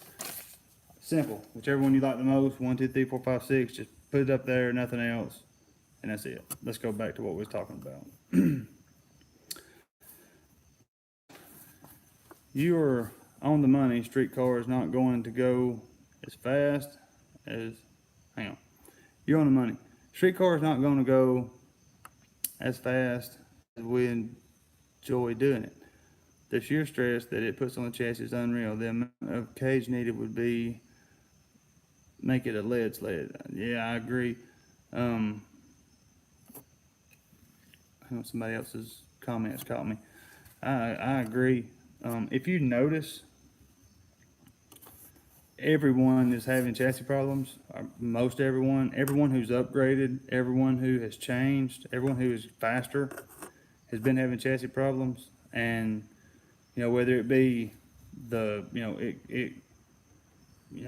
Simple. Whichever one you like the most, 1, 2, 3, 4, 5, 6, just put it up there, nothing else. And that's it. Let's go back to what we was talking about. You are on the money. Streetcar is not going to go as fast as, hang on. You're on the money. Streetcar is not going to go as fast as we enjoy doing it. The sheer stress that it puts on the chassis is unreal. The amount of cage needed would make it a lead sled. Yeah, I agree. I know somebody else's comments caught me. I agree. If you notice, everyone is having chassis problems. Most everyone who's upgraded, everyone who has changed, everyone who is faster has been having chassis problems. And whether it be the you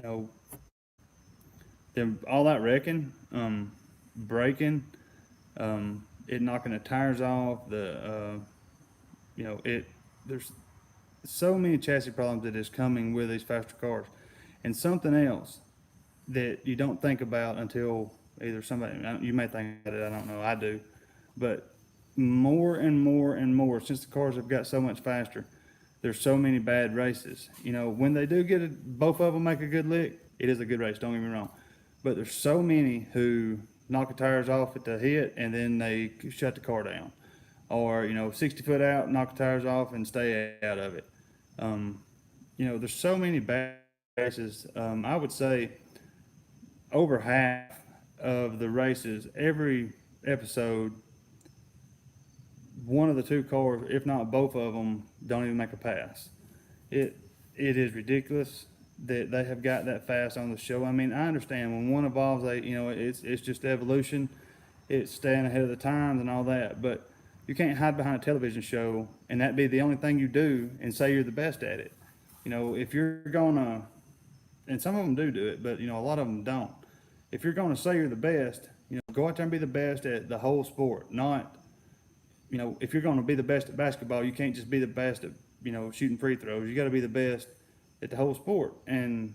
know them all that wrecking, breaking, it knocking the tires off, it there's so many chassis problems that is coming with these faster cars. And something else that you don't think about until either somebody, you may think about it, I don't know, I do, but more and more and more, since the cars have got so much faster, there's so many bad races. When they do both of them make a good lick, it is a good race, don't get me wrong. But there's so many who knock the tires off at the hit and then they shut the car down. Or, 60 foot out, knock the tires off and stay out of it. Um, there's so many bad races. I would say over half of the races, every episode, one of the two cars, if not both of them, don't even make a pass. It it is ridiculous that they have got that fast on the show. I mean, I understand when one evolves, it's just evolution, it's staying ahead of the times and all that. But you can't hide behind a television show and that be the only thing you do and say you're the best at it. If you're gonna, and some of them do it, but a lot of them don't. If you're gonna say you're the best, go out there and be the best at the whole sport. Not, if you're gonna be the best at basketball, you can't just be the best at shooting free throws. You got to be the best at the whole sport. And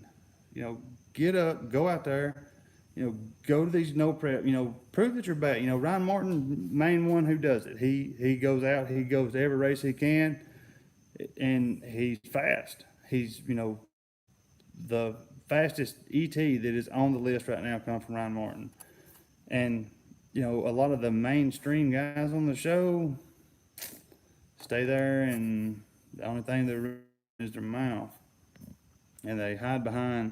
you know, get up, go out there, go to these no prep, prove that you're bad. Ryan Martin, main one who does it. He goes out, he goes to every race he can, and he's fast. He's the fastest ET that is on the list right now comes from Ryan Martin. And a lot of the mainstream guys on the show stay there, and the only thing they run is their mouth, and they hide behind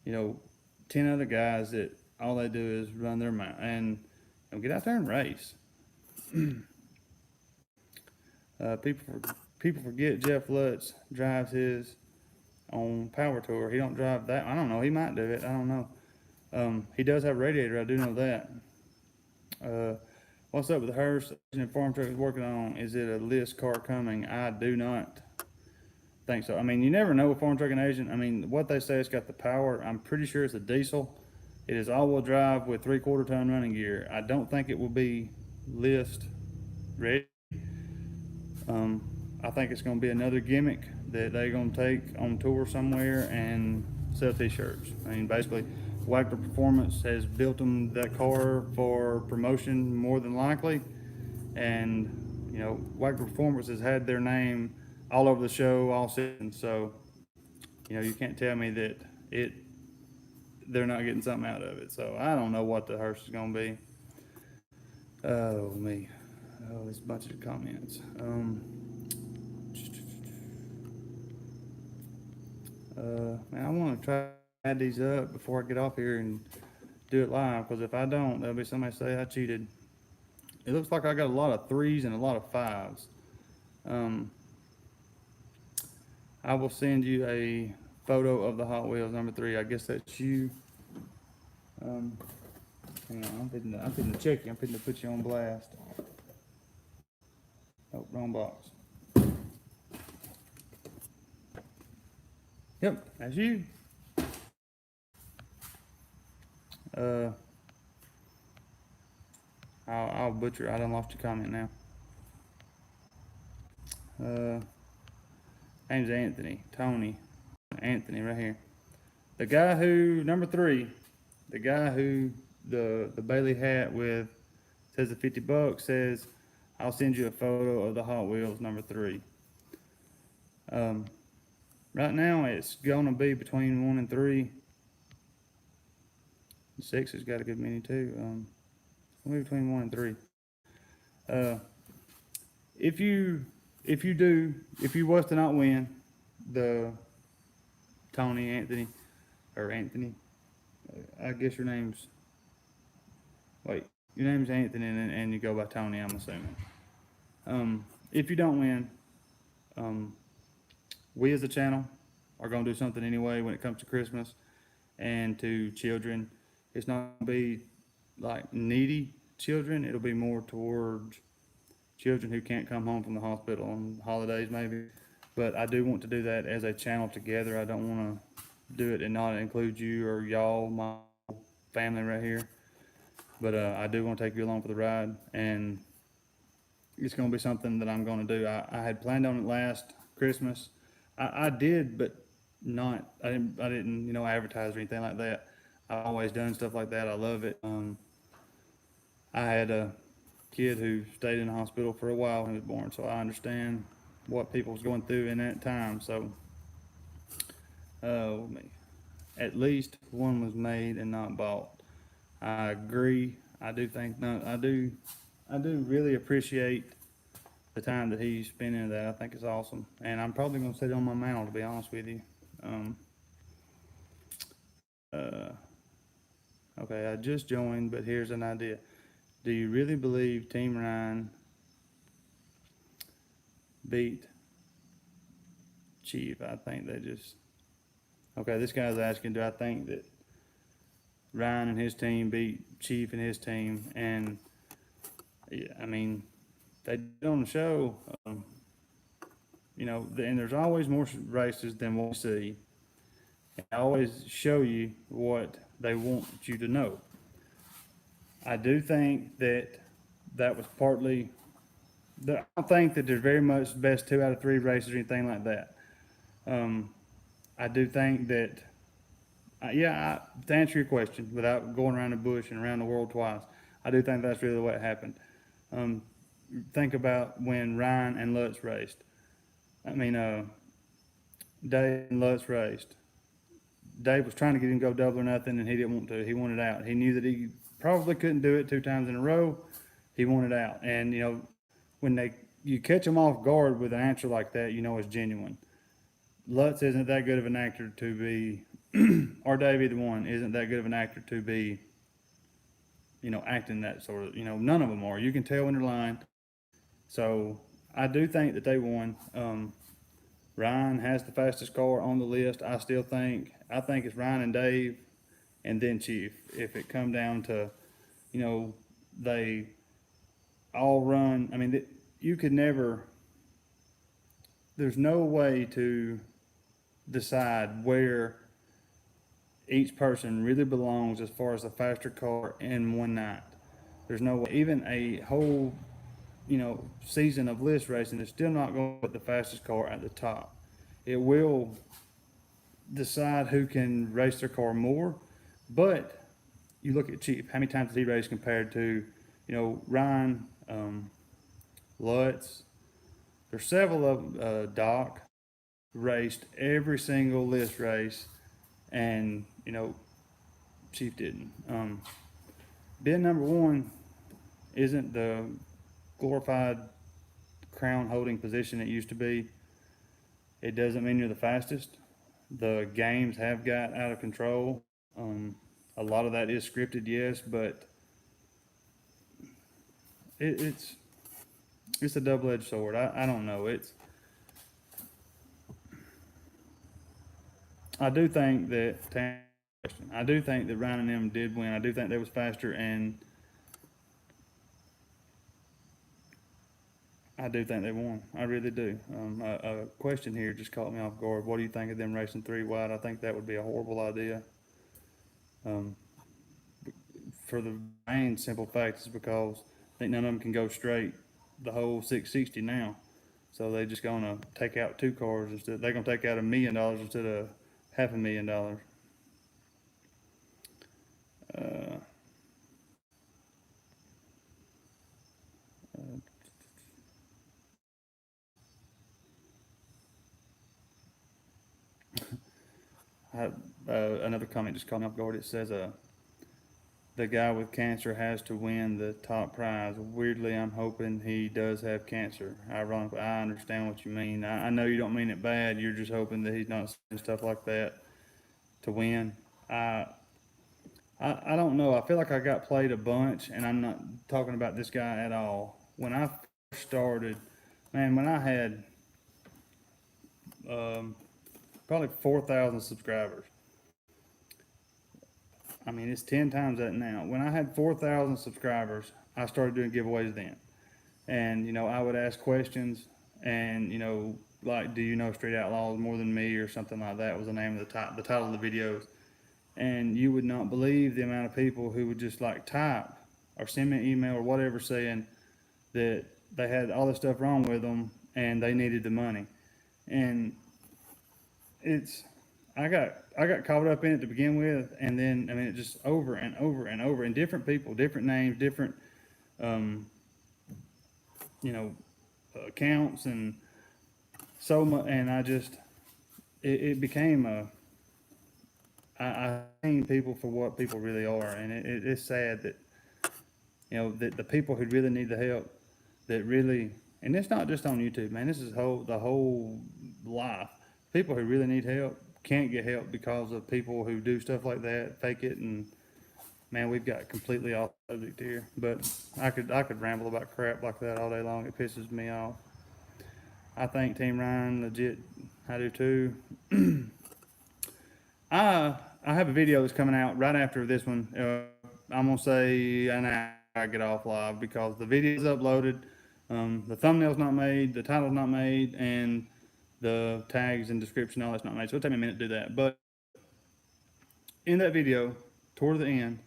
10 other guys that all they do is run their mouth. And get out there and race. People forget Jeff Lutz drives his on Power Tour. He don't drive that. I don't know. He might do it. I don't know. He does have a radiator. I do know that. What's up with the Hearst and Farm Truck is working on? Is it a list car coming? I do not think so. I mean, you never know with Farm Truck and Asian. I mean, what they say it's got the power. I'm pretty sure it's a diesel. It is all-wheel drive with 3/4 ton running gear. I don't think it will be list ready. I think it's going to be another gimmick that they're going to take on tour somewhere and sell t-shirts. I mean, basically, Wagner Performance has built them that car for promotion more than likely. And, Wagner Performance has had their name all over the show all season. So, you can't tell me that they're not getting something out of it. So I don't know what the hearse is going to be. Oh, me. Oh, there's a bunch of comments. Man, I want to try to add these up before I get off here and do it live, because if I don't, there'll be somebody say I cheated. It looks like I got a lot of 3s and a lot of 5s. I will send you a photo of the Hot Wheels number 3. I guess that's you. Hang on, I'm fitting to check you. I'm fitting to put you on blast. Oh, wrong box. Yep, that's you. I'll butcher. I done lost your comment now. Name's Anthony. Tony. Anthony right here. The guy who, number 3, the guy who the Bailey hat with says the $50 says, I'll send you a photo of the Hot Wheels number 3. Right now it's gonna be between 1 and 3. 6 has got a good many too. Maybe between 1 and 3. If you was to not win the Anthony, I guess your name's, your name's Anthony and you go by Tony, I'm assuming. If you don't win, Um, we as a channel are going to do something anyway when it comes to Christmas and to children. It's not going to be like needy children. It'll be more towards children who can't come home from the hospital on holidays maybe. But I do want to do that as a channel together. I don't want to do it and not include you or y'all, my family right here. But I do want to take you along for the ride, and it's going to be something that I'm going to do. I had planned on it last Christmas. I did, but not. I didn't, advertise or anything like that. I've always done stuff like that. I love it. I had a kid who stayed in the hospital for a while when he was born, so I understand what people was going through in that time. So, uh, at least one was made and not bought. I agree. I do think no. I do really appreciate the time that he's spent in that. I think it's awesome, and I'm probably going to sit on my mantle to be honest with you. Um, uh, okay, I just joined, but here's an idea. Do you really believe Team Ryan beat Chief? I think they just. Okay, this guy's asking, do I think that Ryan and his team beat Chief and his team? And yeah, I mean, they did on the show. And there's always more races than what we see. And I always show you what they want you to know. I do think that that was partly. I don't think that there's very much best 2 out of 3 races or anything like that. Um, I do think that, to answer your question without going around the bush and around the world twice, I do think that's really what happened. Um, think about when Ryan and Lutz raced. I mean, Dave and Lutz raced. Dave was trying to get him to go double or nothing, and he didn't want to. He wanted out. He knew that he probably couldn't do it 2 times in a row. He wanted out, and when you catch them off guard with an answer like that, it's genuine. Lutz isn't that good of an actor to be, or Dave, either one, isn't that good of an actor to be, acting that sort of. None of them are. You can tell when they're lying. So I do think that they won. Ryan has the fastest car on the list. I think it's Ryan and Dave, and then Chief. If it come down to, they all run. I mean, you could never. There's no way to decide where each person really belongs as far as the faster car in one night. There's no way. Even a whole, season of list racing is still not going to put the fastest car at the top. It will decide who can race their car more, but you look at Chief. How many times did he race compared to, Ryan, Lutz? There's several of Doc raced every single list race, and Chief didn't. Being number one isn't the glorified crown holding position it used to be. It doesn't mean you're the fastest. The games have got out of control. A lot of that is scripted, yes, but it's a double-edged sword. I don't know. I do think that I do think that Ryan and them did win. I do think they was faster, and I do think they won. I really do. A question here just caught me off guard. What do you think of them racing 3 wide? I think that would be a horrible idea. Um, for the main simple fact is because I think none of them can go straight the whole 660 now. So they're just gonna take out 2 cars instead. They're gonna take out $1,000,000 instead of $500,000. Uh, I, another comment just caught me off guard. It says, the guy with cancer has to win the top prize. Weirdly, I'm hoping he does have cancer. Ironically, I understand what you mean. I know you don't mean it bad. You're just hoping that he's not saying stuff like that to win. I, I don't know. I feel like I got played a bunch, and I'm not talking about this guy at all. When I first started, man, when I had probably 4,000 subscribers. I mean, it's 10 times that now. When I had 4,000 subscribers, I started doing giveaways then. And, I would ask questions and, like, do you know Street Outlaws more than me or something like that was the name of the title of the videos. And you would not believe the amount of people who would just like type or send me an email or whatever saying that they had all this stuff wrong with them and they needed the money. And I got caught up in it to begin with, and then I mean it just over and over and over, and different people, different names, different um, you know accounts, and so much, and it became I seen people for what people really are, and it's sad that that the people who really need the help, that really, and it's not just on YouTube, man. This is the whole life. People who really need help can't get help because of people who do stuff like that, fake it, and man, we've got completely off subject here. But I could ramble about crap like that all day long. It pisses me off. I think Team Ryan legit. I do too. I have a video that's coming out right after this one. I'm gonna say an hour I get off live because the video's uploaded, the thumbnail's not made, the title's not made, and the tags and description, all that's not made. So it'll take me a minute to do that. But in that video, toward the end,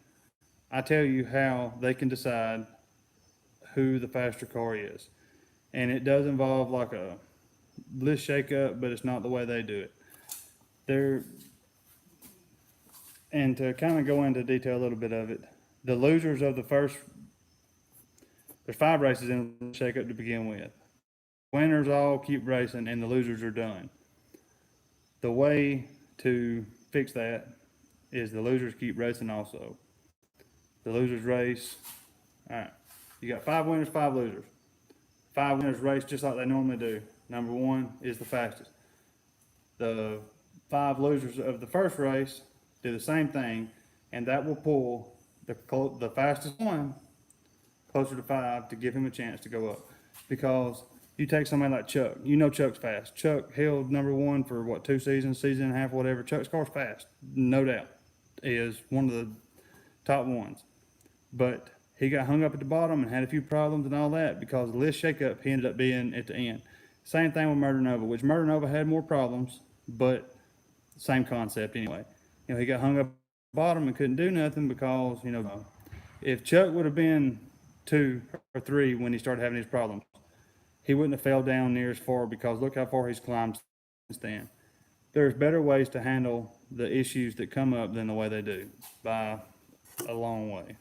I tell you how they can decide who the faster car is. And it does involve like a list shakeup, but it's not the way they do it. And to kind of go into detail a little bit of it, the losers of there's 5 races in the shakeup to begin with. Winners all keep racing and the losers are done. The way to fix that is the losers keep racing also. The losers race. All right. You got 5 winners, 5 losers. 5 winners race just like they normally do. Number 1 is the fastest. The 5 losers of the first race do the same thing, and that will pull the fastest one closer to 5 to give him a chance to go up. Because you take somebody like Chuck, Chuck's fast. Chuck held number 1 for what, 2 seasons, season and a half, whatever. Chuck's car's fast, no doubt. Is one of the top ones. But he got hung up at the bottom and had a few problems and all that because the list shakeup he ended up being at the end. Same thing with Murder Nova, which Murder Nova had more problems, but same concept anyway. He got hung up at the bottom and couldn't do nothing because, if Chuck would have been 2 or 3 when he started having his problems, he wouldn't have fell down near as far because look how far he's climbed since then. There's better ways to handle the issues that come up than the way they do, by a long way.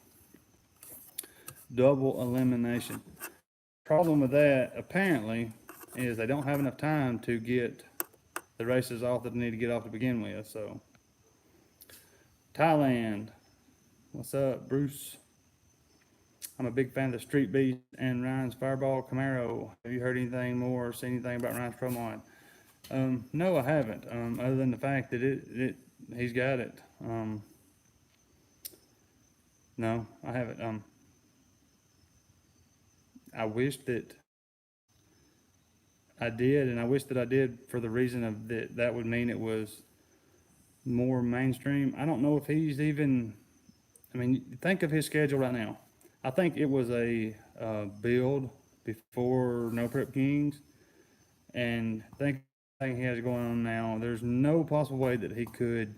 Double elimination. Problem with that, apparently, is they don't have enough time to get the races off that they need to get off to begin with. So, Thailand. What's up, Bruce? I'm a big fan of the Street Beast and Ryan's Fireball Camaro. Have you heard anything more or seen anything about Ryan's Pro Mod? No, I haven't. Other than the fact that he's got it. No, I haven't. I wish that I did, and I wish that I did for the reason of that would mean it was more mainstream. I don't know if he's even, think of his schedule right now. I think it was a build before No Prep Kings, and think he has going on now. There's no possible way that he could,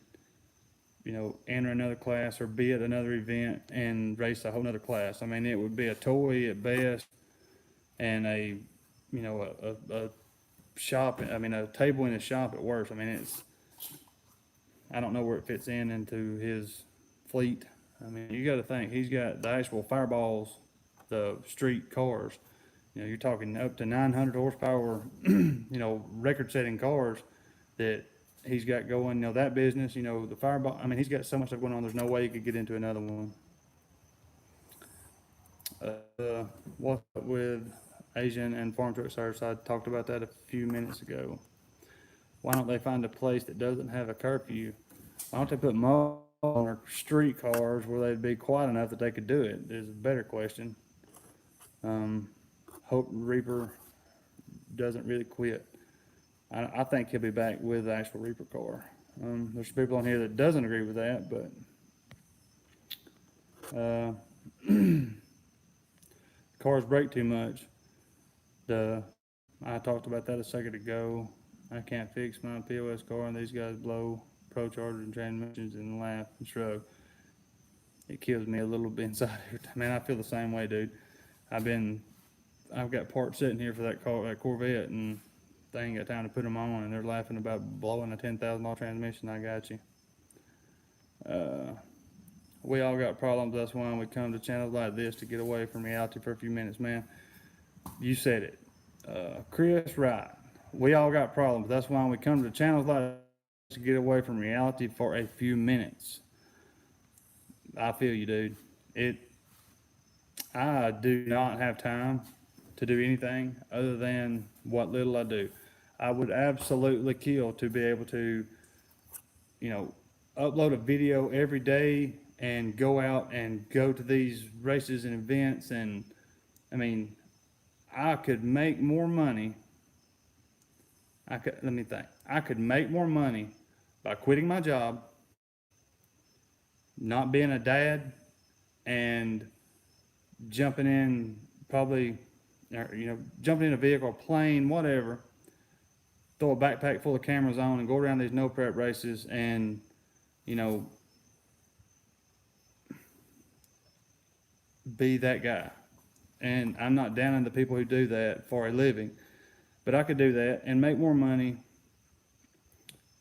enter another class or be at another event and race a whole nother class. It would be a toy at best, and a shop. A table in a shop at worst. I don't know where it fits into his fleet. You got to think he's got the actual Fireballs, the street cars. You're talking up to 900 horsepower, record-setting cars that he's got going. That business, the Fireball. He's got so much stuff going on. There's no way he could get into another one. What's up with Asian and farm truck service? I talked about that a few minutes ago. Why don't they find a place that doesn't have a curfew? Why don't they put more on their street cars where they'd be quiet enough that they could do it? Is a better question. Hope Reaper doesn't really quit. I think he'll be back with the actual Reaper car. There's people on here that doesn't agree with that, but cars break too much. I talked about that a second ago. I can't fix my POS car, and these guys blow Pro Charger and transmissions and laugh and shrug. It kills me a little bit inside every time. Man, I feel the same way, dude. I've got parts sitting here for that car, that Corvette, and they ain't got time to put them on, and they're laughing about blowing a $10,000 transmission. I got you. We all got problems. That's why we come to channels like this to get away from reality for a few minutes, man. You said it. Chris, right. We all got problems. That's why we come to channels like this to get away from reality for a few minutes. I feel you, dude. I do not have time to do anything other than what little I do. I would absolutely kill to be able to, upload a video every day and go out and go to these races and events. And I mean, I could make more money. Let me think. I could make more money by quitting my job, not being a dad, and jumping in jumping in a vehicle, plane, whatever, throw a backpack full of cameras on and go around these no prep races and, be that guy. And I'm not downing the people who do that for a living, but I could do that and make more money,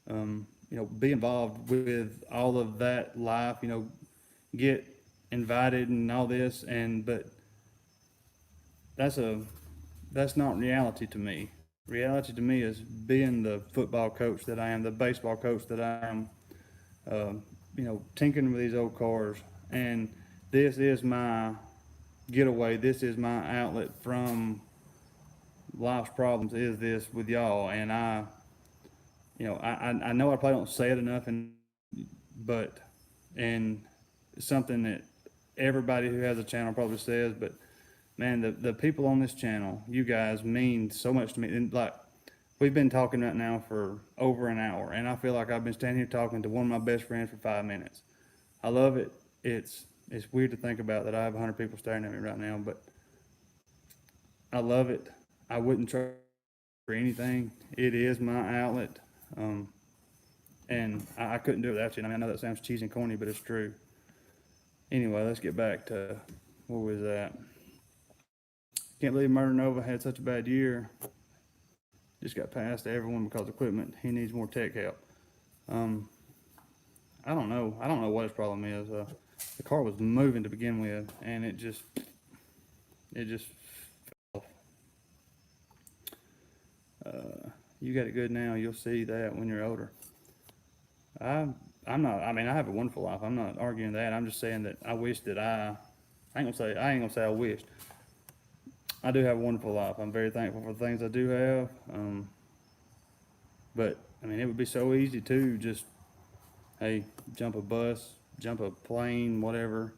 be involved with all of that life, get invited and all this, but that's not reality to me. Reality to me is being the football coach that I am, the baseball coach that I am, tinkering with these old cars. And this is my getaway. This is my outlet from life's problems, is this with y'all. And I know I probably don't say it enough, but it's something that everybody who has a channel probably says, but man, the people on this channel, you guys mean so much to me. And like, we've been talking right now for over an hour, and I feel like I've been standing here talking to one of my best friends for 5 minutes. I love it. It's weird to think about that I have 100 people staring at me right now, but I love it. I wouldn't try for anything. It is my outlet. And I couldn't do it without you. I mean, I know that sounds cheesy and corny, but it's true. Anyway, let's get back to where we was at. Can't believe Murder Nova had such a bad year. Just got passed to everyone because of equipment. He needs more tech help. I don't know. I don't know what his problem is. The car was moving to begin with, and it just fell off. You got it good now. You'll see that when you're older. I'm not. I mean, I have a wonderful life. I'm not arguing that. I'm just saying that I wish that I ain't gonna say I wished. I do have a wonderful life. I'm very thankful for the things I do have. But I mean, it would be so easy to just, hey, jump a bus, jump a plane, whatever,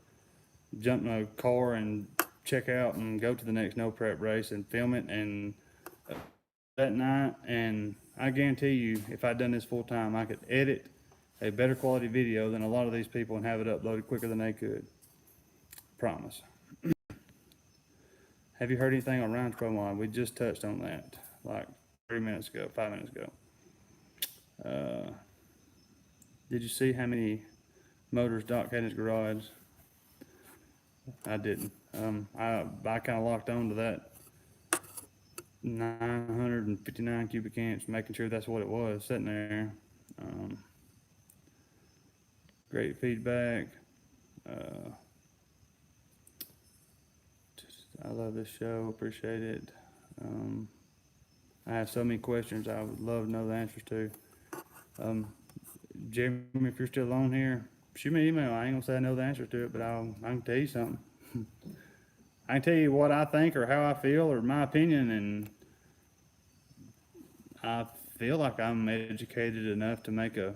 jump in a car and check out and go to the next no prep race and film it and that night. And I guarantee you, if I'd done this full time, I could edit a better quality video than a lot of these people and have it uploaded quicker than they could. Promise. Have you heard anything on Ryan's Pro Mod? We just touched on that like 5 minutes ago. Did you see how many motors Doc had in his garage? I didn't. I kind of locked on to that 959 cubic inch, making sure that's what it was sitting there. Great feedback. I love this show. Appreciate it. I have so many questions I would love to know the answers to. Jeremy, if you're still on here, shoot me an email. I ain't gonna say I know the answer to it, but I can tell you something. I can tell you what I think or how I feel or my opinion, and I feel like I'm educated enough to make a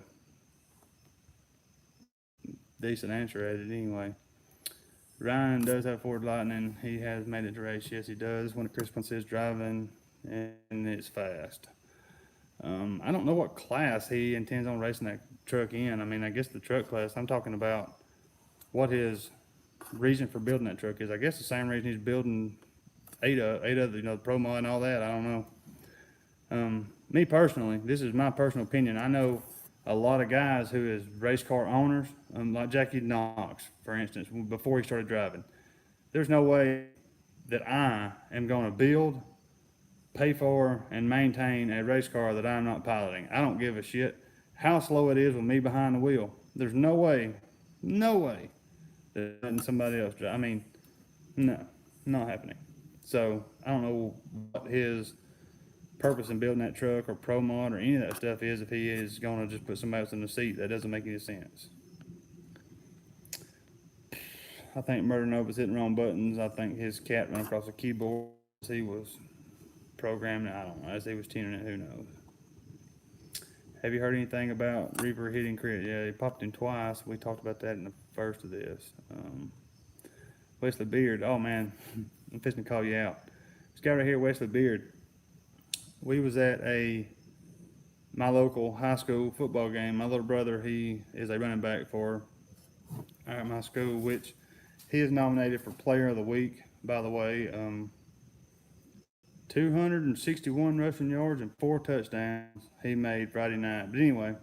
decent answer at it anyway. Ryan does have Ford Lightning. He has made it to race. Yes, he does. When Chris says driving, and it's fast. I don't know what class he intends on racing that truck in. I mean, I guess the truck class. I'm talking about what his reason for building that truck is. I guess the same reason he's building eight other, the Pro Mod and all that. I don't know. Me personally, this is my personal opinion. I know a lot of guys who is race car owners, like Jackie Knox, for instance, before he started driving. There's no way that I am going to build, pay for, and maintain a race car that I'm not piloting. I don't give a shit how slow it is with me behind the wheel. There's no way that letting somebody else drive. I mean, no, not happening. So I don't know what his purpose in building that truck or pro mod or any of that stuff is if he is going to just put somebody else in the seat. That doesn't make any sense. I think Murder Nova was hitting wrong buttons. I think his cat ran across the keyboard as he was programming it. I don't know. As he was tuning it, who knows? Have you heard anything about Reaper hitting crit? Yeah, he popped in twice. We talked about that in the first of this. Wesley Beard. Oh, man. I'm fixing to call you out. This guy right here, Wesley Beard. We was at my local high school football game. My little brother, he is a running back for my school, which he is nominated for Player of the Week, by the way. 261 rushing yards and 4 touchdowns he made Friday night. But anyway,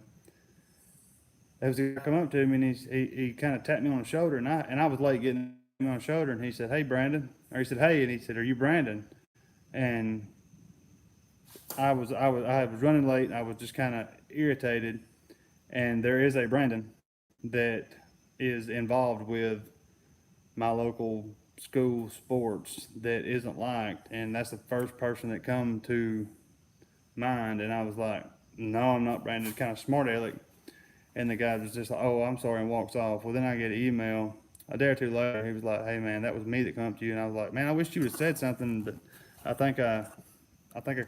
there was a guy come up to me and he kind of tapped me on the shoulder, and I was late getting him on the shoulder, and he said, "Hey, Brandon," or he said, "Hey," and he said, "Are you Brandon?" And I was running late. I was just kind of irritated, and there is a Brandon that is involved with my local school sports that isn't liked, and that's the first person that come to mind. And I was like, "No, I'm not Brandon." Kind of smart aleck, and the guy was just like, "Oh, I'm sorry," and walks off. Well, then I get an email a day or two later. He was like, "Hey, man, that was me that come to you," and I was like, "Man, I wish you would have said something," but I think I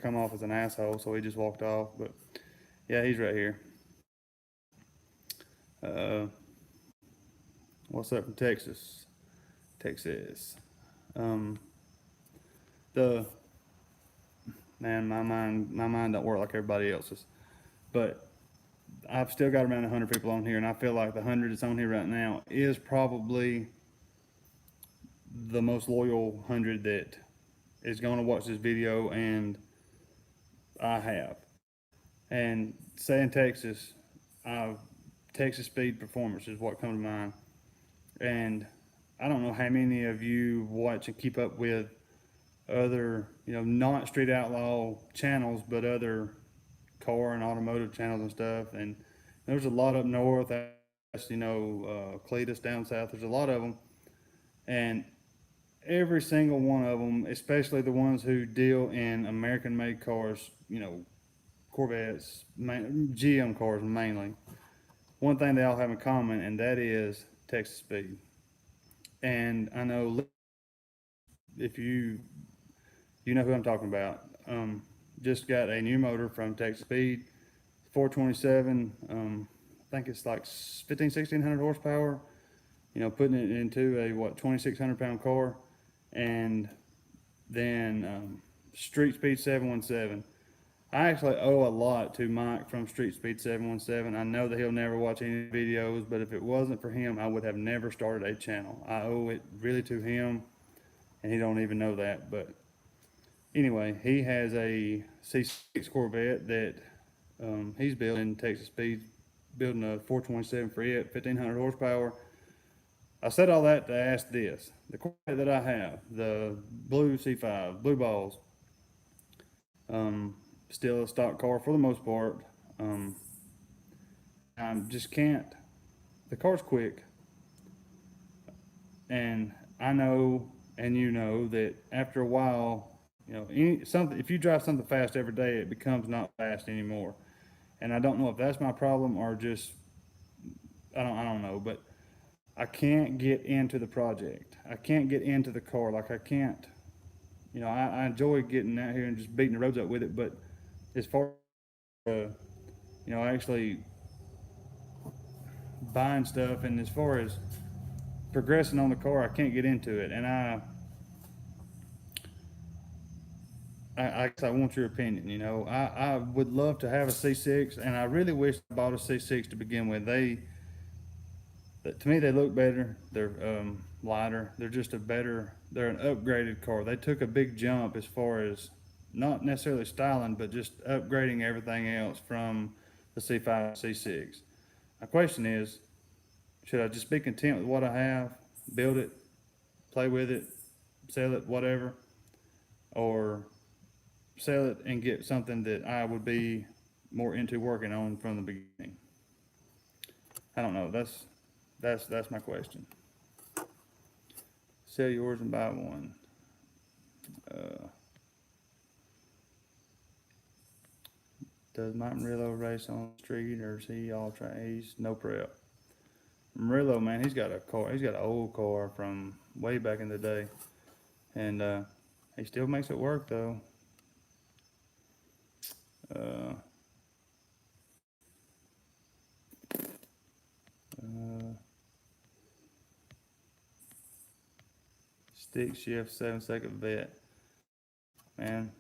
come off as an asshole, so he just walked off. But yeah, he's right here. Uh, what's up from Texas? Texas. Um, the man, my mind don't work like everybody else's. But I've still got around 100 people on here, and I feel like the 100 that's on here right now is probably the most loyal 100 that is going to watch this video, and I have. And saying Texas, Texas Speed Performance is what comes to mind. And I don't know how many of you watch and keep up with other, not Street Outlaw channels, but other car and automotive channels and stuff. And there's a lot up north, Cletus down south. There's a lot of them. And every single one of them, especially the ones who deal in American-made cars, Corvettes, GM cars mainly, one thing they all have in common, and that is Texas Speed. And I know if you know who I'm talking about, just got a new motor from Texas Speed, 427. I think it's like 1,600 horsepower. Putting it into a 2,600 pound car, and then Street Speed 717. I actually owe a lot to Mike from Street Speed 717. I know that he'll never watch any videos, but if it wasn't for him, I would have never started a channel. I owe it really to him, and he don't even know that. But anyway, he has a C6 Corvette that he's building Texas Speed, building a 427 for it, 1,500 horsepower. I said all that to ask this. The Corvette that I have, the blue C5, blue balls, still a stock car for the most part. I just can't. The car's quick, and I know, and that after a while, if you drive something fast every day, it becomes not fast anymore. And I don't know if that's my problem or just I don't know, but I can't get into the project. I can't get into the car. Like I can't. I enjoy getting out here and just beating the roads up with it, but as far as actually buying stuff, and as far as progressing on the car, I can't get into it. And I guess I want your opinion. You know, I would love to have a C6, and I really wish I bought a C6 to begin with. To me, they look better. They're lighter. They're just a better. They're an upgraded car. They took a big jump as far as not necessarily styling, but just upgrading everything else from the C5 C6. My question is, should I just be content with what I have, build it, play with it, sell it, whatever, or sell it and get something that I would be more into working on from the beginning? I don't know. That's my question. Sell yours and buy one. Uh, does Mike Murillo race on the street, or is he all try? He's no prep. Murillo, man, he's got a car. He's got an old car from way back in the day, and he still makes it work though. Uh, uh, Stick shift 7-second vet. Man,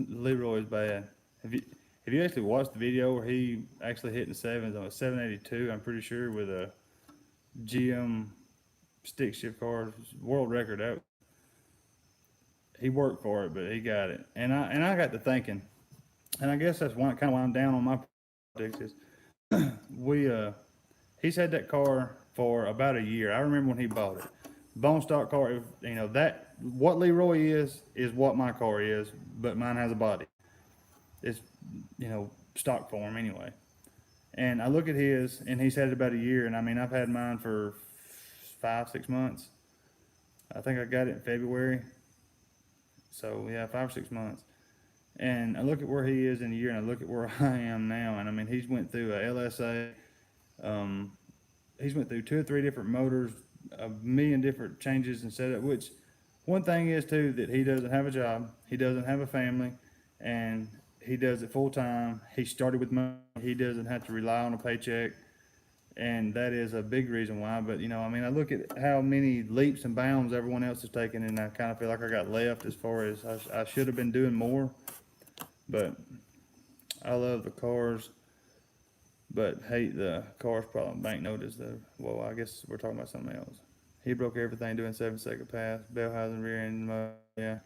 Leroy's bad. Have you have you actually watched the video where he actually hit the sevens on a 782? I'm pretty sure with a GM stick shift car, world record. He worked for it, but he got it. And I got to thinking, and I guess that's one kind of why I'm down on my projects is we he's had that car for about a year. I remember when he bought it. Bone stock car, you know, that what Leroy is what my car is, but mine has a body. It's, you know, stock form anyway. And I look at his, and he's had it about a year. And I mean, I've had mine for 5, 6 months. I think I got it in February. So yeah, 5 or 6 months. And I look at where he is in a year, and I look at where I am now. And I mean, he's went through a LSA. Um, he's went through 2 or 3 different motors, a million different changes and setup. Which one thing is too that he doesn't have a job, he doesn't have a family, and he does it full time. He started with money. He doesn't have to rely on a paycheck, and that is a big reason why. But you know, I mean, I look at how many leaps and bounds everyone else has taken, and I kind of feel like I got left as far as I should have been doing more. But I love the cars, but hate the cars problem. Banknote is the, well, I guess we're talking about something else. He broke everything doing 7-second pass, Bellhausen rear end, yeah,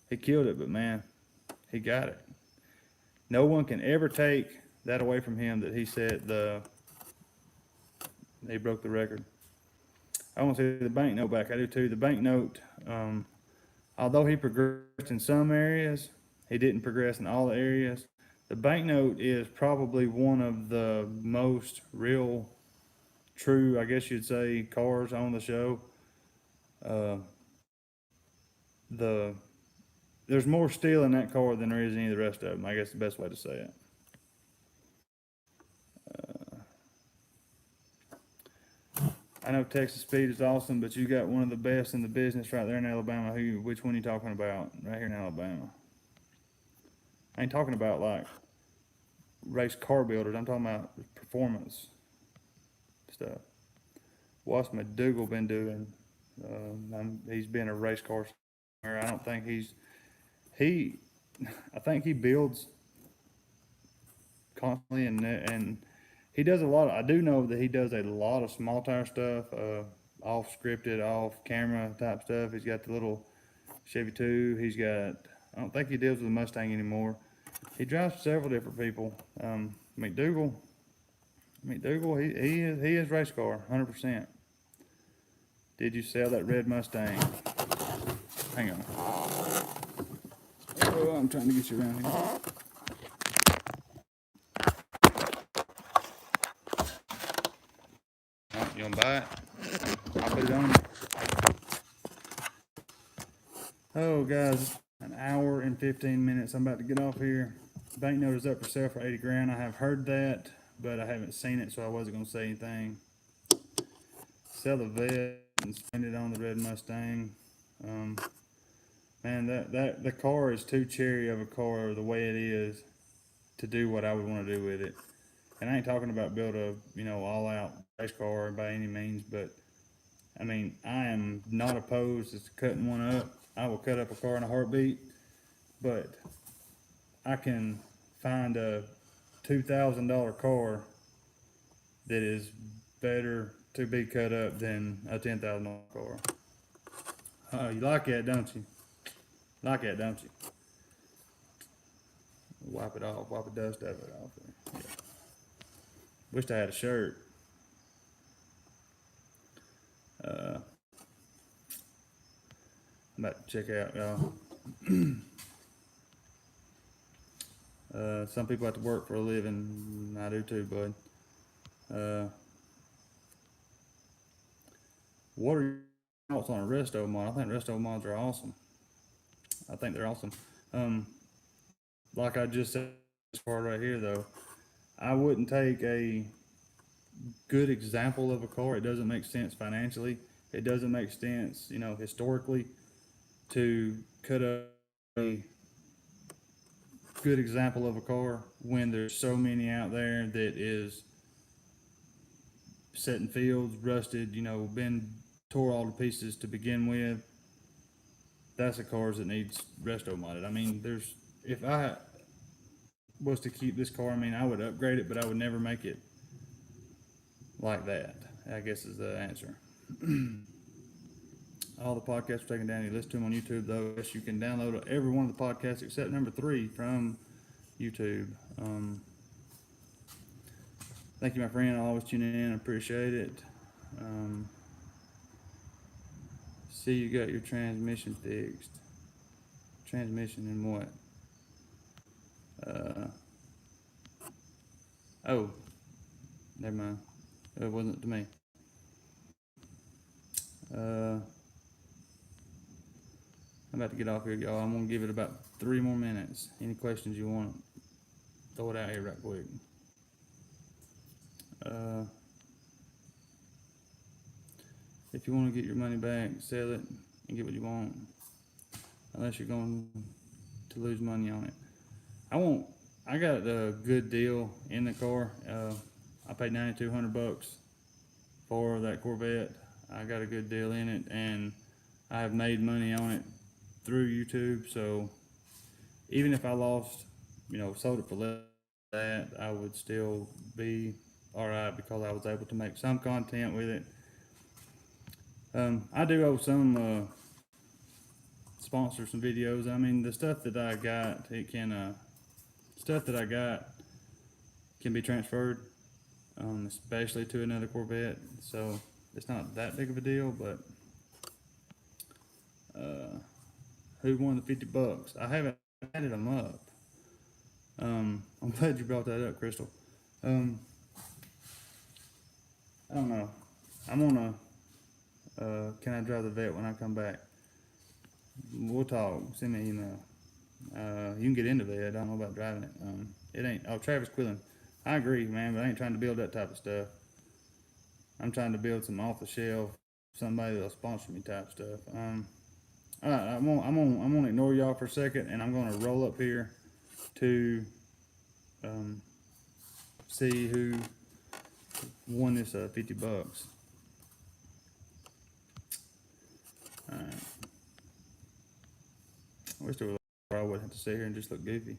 he killed it. But man, he got it. No one can ever take that away from him that he said he broke the record. I want to see the banknote back. I do too. The banknote, although he progressed in some areas, he didn't progress in all the areas. The banknote is probably one of the most real, true, I guess you'd say, cars on the show. Uh, the there's more steel in that car than there is any of the rest of them. I guess the best way to say it. I know Texas Speed is awesome, but you got one of the best in the business right there in Alabama. Which one are you talking about? Right here in Alabama. I ain't talking about like race car builders. I'm talking about performance stuff. What's McDougal been doing? He's been a race car. I don't think he. I think he builds constantly, and he does a lot. I do know that he does a lot of small tire stuff, off scripted, off camera type stuff. He's got the little Chevy 2. He's got. I don't think he deals with the Mustang anymore. He drives several different people. McDougal, he is race car, 100%. Did you sell that red Mustang? Hang on. Oh, I'm trying to get you around here. Oh, you gonna buy it? I'll put it on. Oh, guys, an hour and 15 minutes. I'm about to get off here. Banknote is up for sale for 80 grand. I have heard that, but I haven't seen it, so I wasn't gonna say anything. Sell the vet and spend it on the red Mustang. Man, that the car is too cherry of a car the way it is to do what I would want to do with it. And I ain't talking about build a, you know, all out race car by any means, but I mean, I am not opposed to cutting one up. I will cut up a car in a heartbeat. but I can find a $2,000 car that is better to be cut up than a $10,000 car. You like that, don't you? Like that, don't you? Wipe it off, wipe the dust out of it off there. Yeah. Wished I had a shirt. I'm about to check out, y'all. Some people have to work for a living. I do too, bud. What are your thoughts on a resto mod? I think resto mods are awesome. I think they're awesome. Like I just said, this part right here though, I wouldn't take a good example of a car. It doesn't make sense financially. It doesn't make sense, historically, to cut up a good example of a car when there's so many out there that is set in fields, rusted, been tore all to pieces to begin with. That's a car that needs resto modded. I mean, if I was to keep this car, I mean, I would upgrade it, but I would never make it like that, I guess is the answer. All the podcasts are taken down. You listen to them on YouTube, though. Yes, you can download every one of the podcasts except number 3 from YouTube. Thank you, my friend. I always tune in. I appreciate it. See, you got your transmission fixed. Transmission in what? Oh, never mind. It wasn't to me. I'm about to get off here, y'all. I'm gonna give it about 3 more minutes. Any questions you want, throw it out here right quick. If you want to get your money back, sell it and get what you want. Unless you're going to lose money on it. I got a good deal in the car. I paid $9,200 for that Corvette. I got a good deal in it, and I have made money on it through YouTube. So even if I lost, sold it for less than that, I would still be all right because I was able to make some content with it. I do owe some sponsors some videos. I mean, the stuff that I got, can be transferred, especially to another Corvette. So it's not that big of a deal, but who won the $50? I haven't added them up. I'm glad you brought that up, Crystal. I don't know. I'm gonna. Can I drive the vet when I come back? We'll talk. Send me an email. You can get into vet. I don't know about driving it. It ain't. Oh, Travis Quillen. I agree, man, but I ain't trying to build that type of stuff. I'm trying to build some off the shelf, somebody that'll sponsor me type stuff. All right, I'm gonna ignore y'all for a second, and I'm gonna roll up here to see who won this $50. All right. I wish there was I wouldn't have to sit here and just look goofy.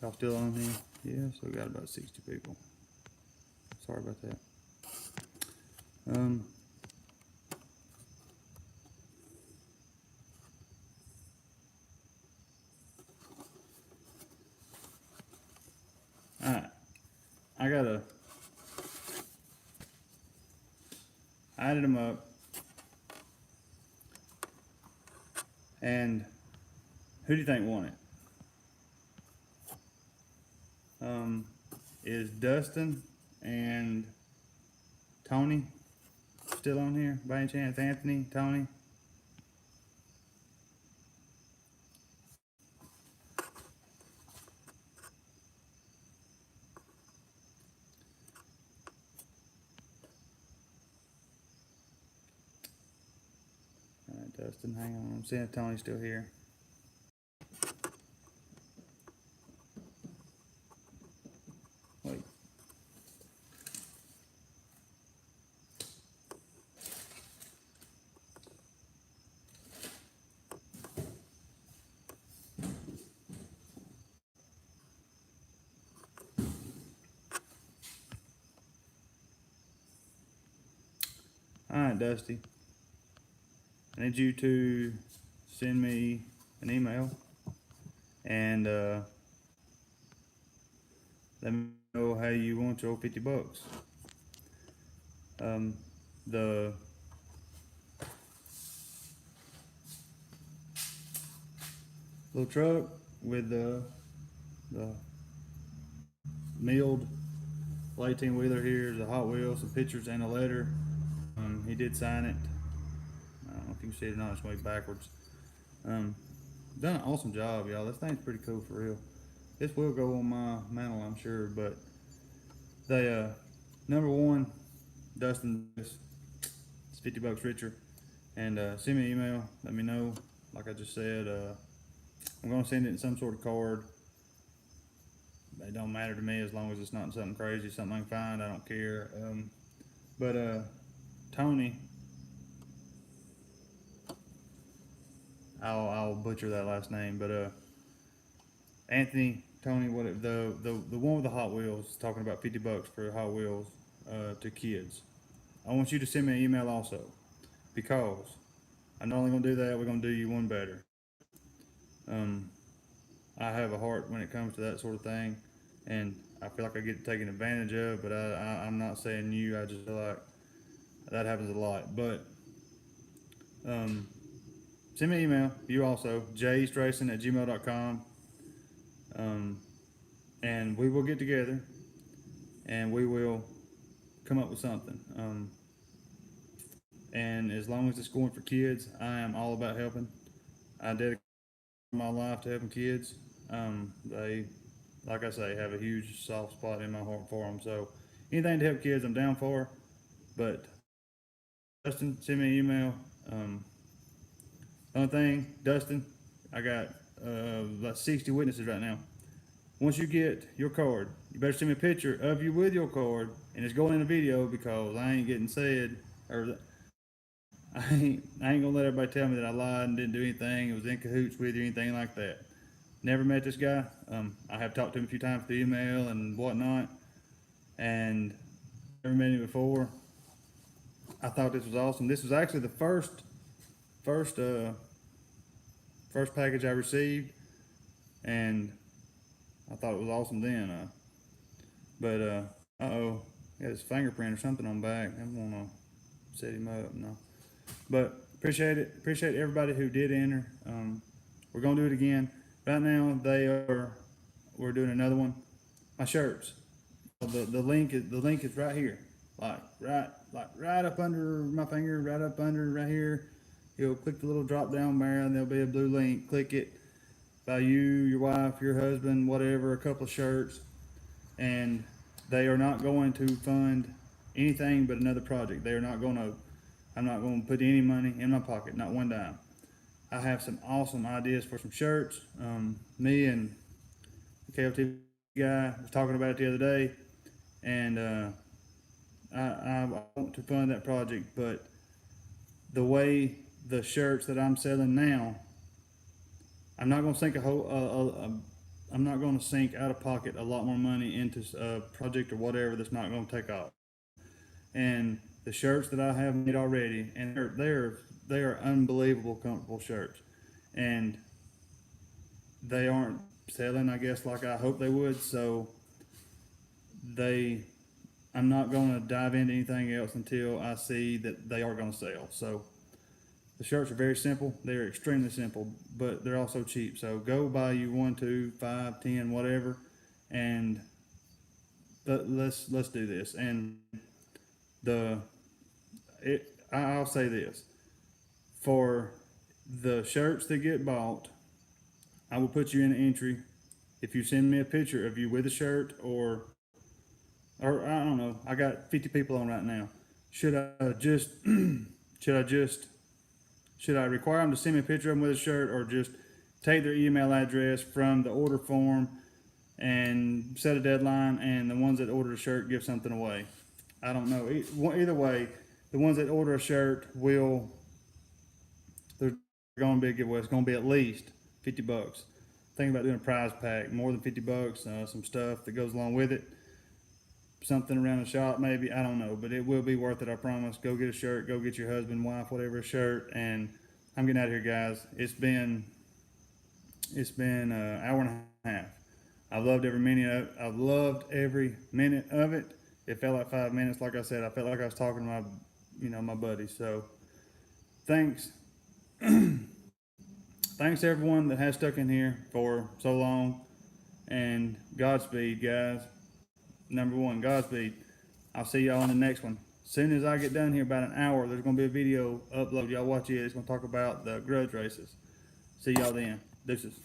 Y'all still on here? Yeah, so we got about 60 people. Sorry about that. Alright. I added them up, and who do you think won it? Is Dustin and Tony still on here by any chance? Anthony, Tony? Alright, Dustin, hang on. I'm seeing if Tony's still here. Wait. Alright, Dusty. I need you to send me an email and let me know how you want your $50. The little truck with the milled 18 wheeler here, the Hot Wheels, some pictures and a letter. He did sign it. I don't know if you can see it or not, it's way backwards. Done an awesome job, y'all. This thing's pretty cool for real. This will go on my mantle, I'm sure, but they, number one, Dustin, it's $50 richer. And send me an email, let me know. Like I just said, I'm gonna send it in some sort of card. It don't matter to me as long as it's not something crazy, something I can find, I don't care. But Tony, I'll butcher that last name, but Anthony, Tony, what the one with the Hot Wheels talking about $50 for Hot Wheels to kids. I want you to send me an email also, because I'm not only gonna do that, we're gonna do you one better. I have a heart when it comes to that sort of thing, and I feel like I get taken advantage of, but I'm not saying you, I just feel like that happens a lot. But send me an email, you also, jstrayson@gmail.com, and we will get together and we will come up with something. And as long as it's going for kids, I am all about helping. I dedicate my life to helping kids. They, like I say, have a huge soft spot in my heart for them. So anything to help kids, I'm down for. But Dustin, send me an email. Only thing, Dustin, I got about 60 witnesses right now. Once you get your card, you better send me a picture of you with your card, and it's going in a video, because I ain't getting said, or I ain't gonna let everybody tell me that I lied and didn't do anything, it was in cahoots with you, anything like that. Never met this guy. I have talked to him a few times through email and whatnot, and never met him before. I thought this was awesome. This was actually the first package I received, and I thought it was awesome then. But uh-oh, he got his fingerprint or something on back. I'm gonna set him up. No, but appreciate it. Appreciate everybody who did enter. We're gonna do it again. Right now we're doing another one. My shirts. The link is right here. Like right up under my finger, right up under right here. You'll click the little drop down bar and there'll be a blue link. Click it. Buy you, your wife, your husband, whatever, a couple of shirts, and they are not going to fund anything but another project. They are not going to. I'm not going to put any money in my pocket, not one dime. I have some awesome ideas for some shirts. Me and the KLT guy was talking about it the other day, and I want to fund that project, but the way the shirts that I'm selling now, I'm not going to sink I'm not going to sink out of pocket a lot more money into a project or whatever that's not going to take off. And the shirts that I have made already, and they are unbelievable comfortable shirts, and they aren't selling, I guess, like I hope they would. So they, I'm not going to dive into anything else until I see that they are going to sell. So the shirts are very simple. They're extremely simple, but they're also cheap. So go buy you one, two, five, 10, whatever, and let's do this. And the I'll say this for the shirts that get bought, I will put you in an entry if you send me a picture of you with a shirt, or I don't know. I got 50 people on right now. Should I just should I just should I require them to send me a picture of them with a shirt, or just take their email address from the order form and set a deadline, and the ones that order a shirt give something away? I don't know. Either way, the ones that order a shirt will, there's going to be a giveaway. It's going to be at least $50. Think about doing a prize pack, more than $50. Some stuff that goes along with it, something around the shop maybe. I don't know, but it will be worth it. I promise. Go get a shirt. Go get your husband, wife, whatever, a shirt. And I'm getting out of here, guys. It's been an hour and a half. I've loved every minute of it. I've loved every minute of it. It felt like 5 minutes. Like I said, I felt like I was talking to my buddies. So thanks. Thanks to everyone that has stuck in here for so long. And Godspeed, guys. Number one, Godspeed. I'll see y'all in the next one. As soon as I get done here, about an hour, there's going to be a video upload. Y'all watch it. It's going to talk about the grudge races. See y'all then. Deuces.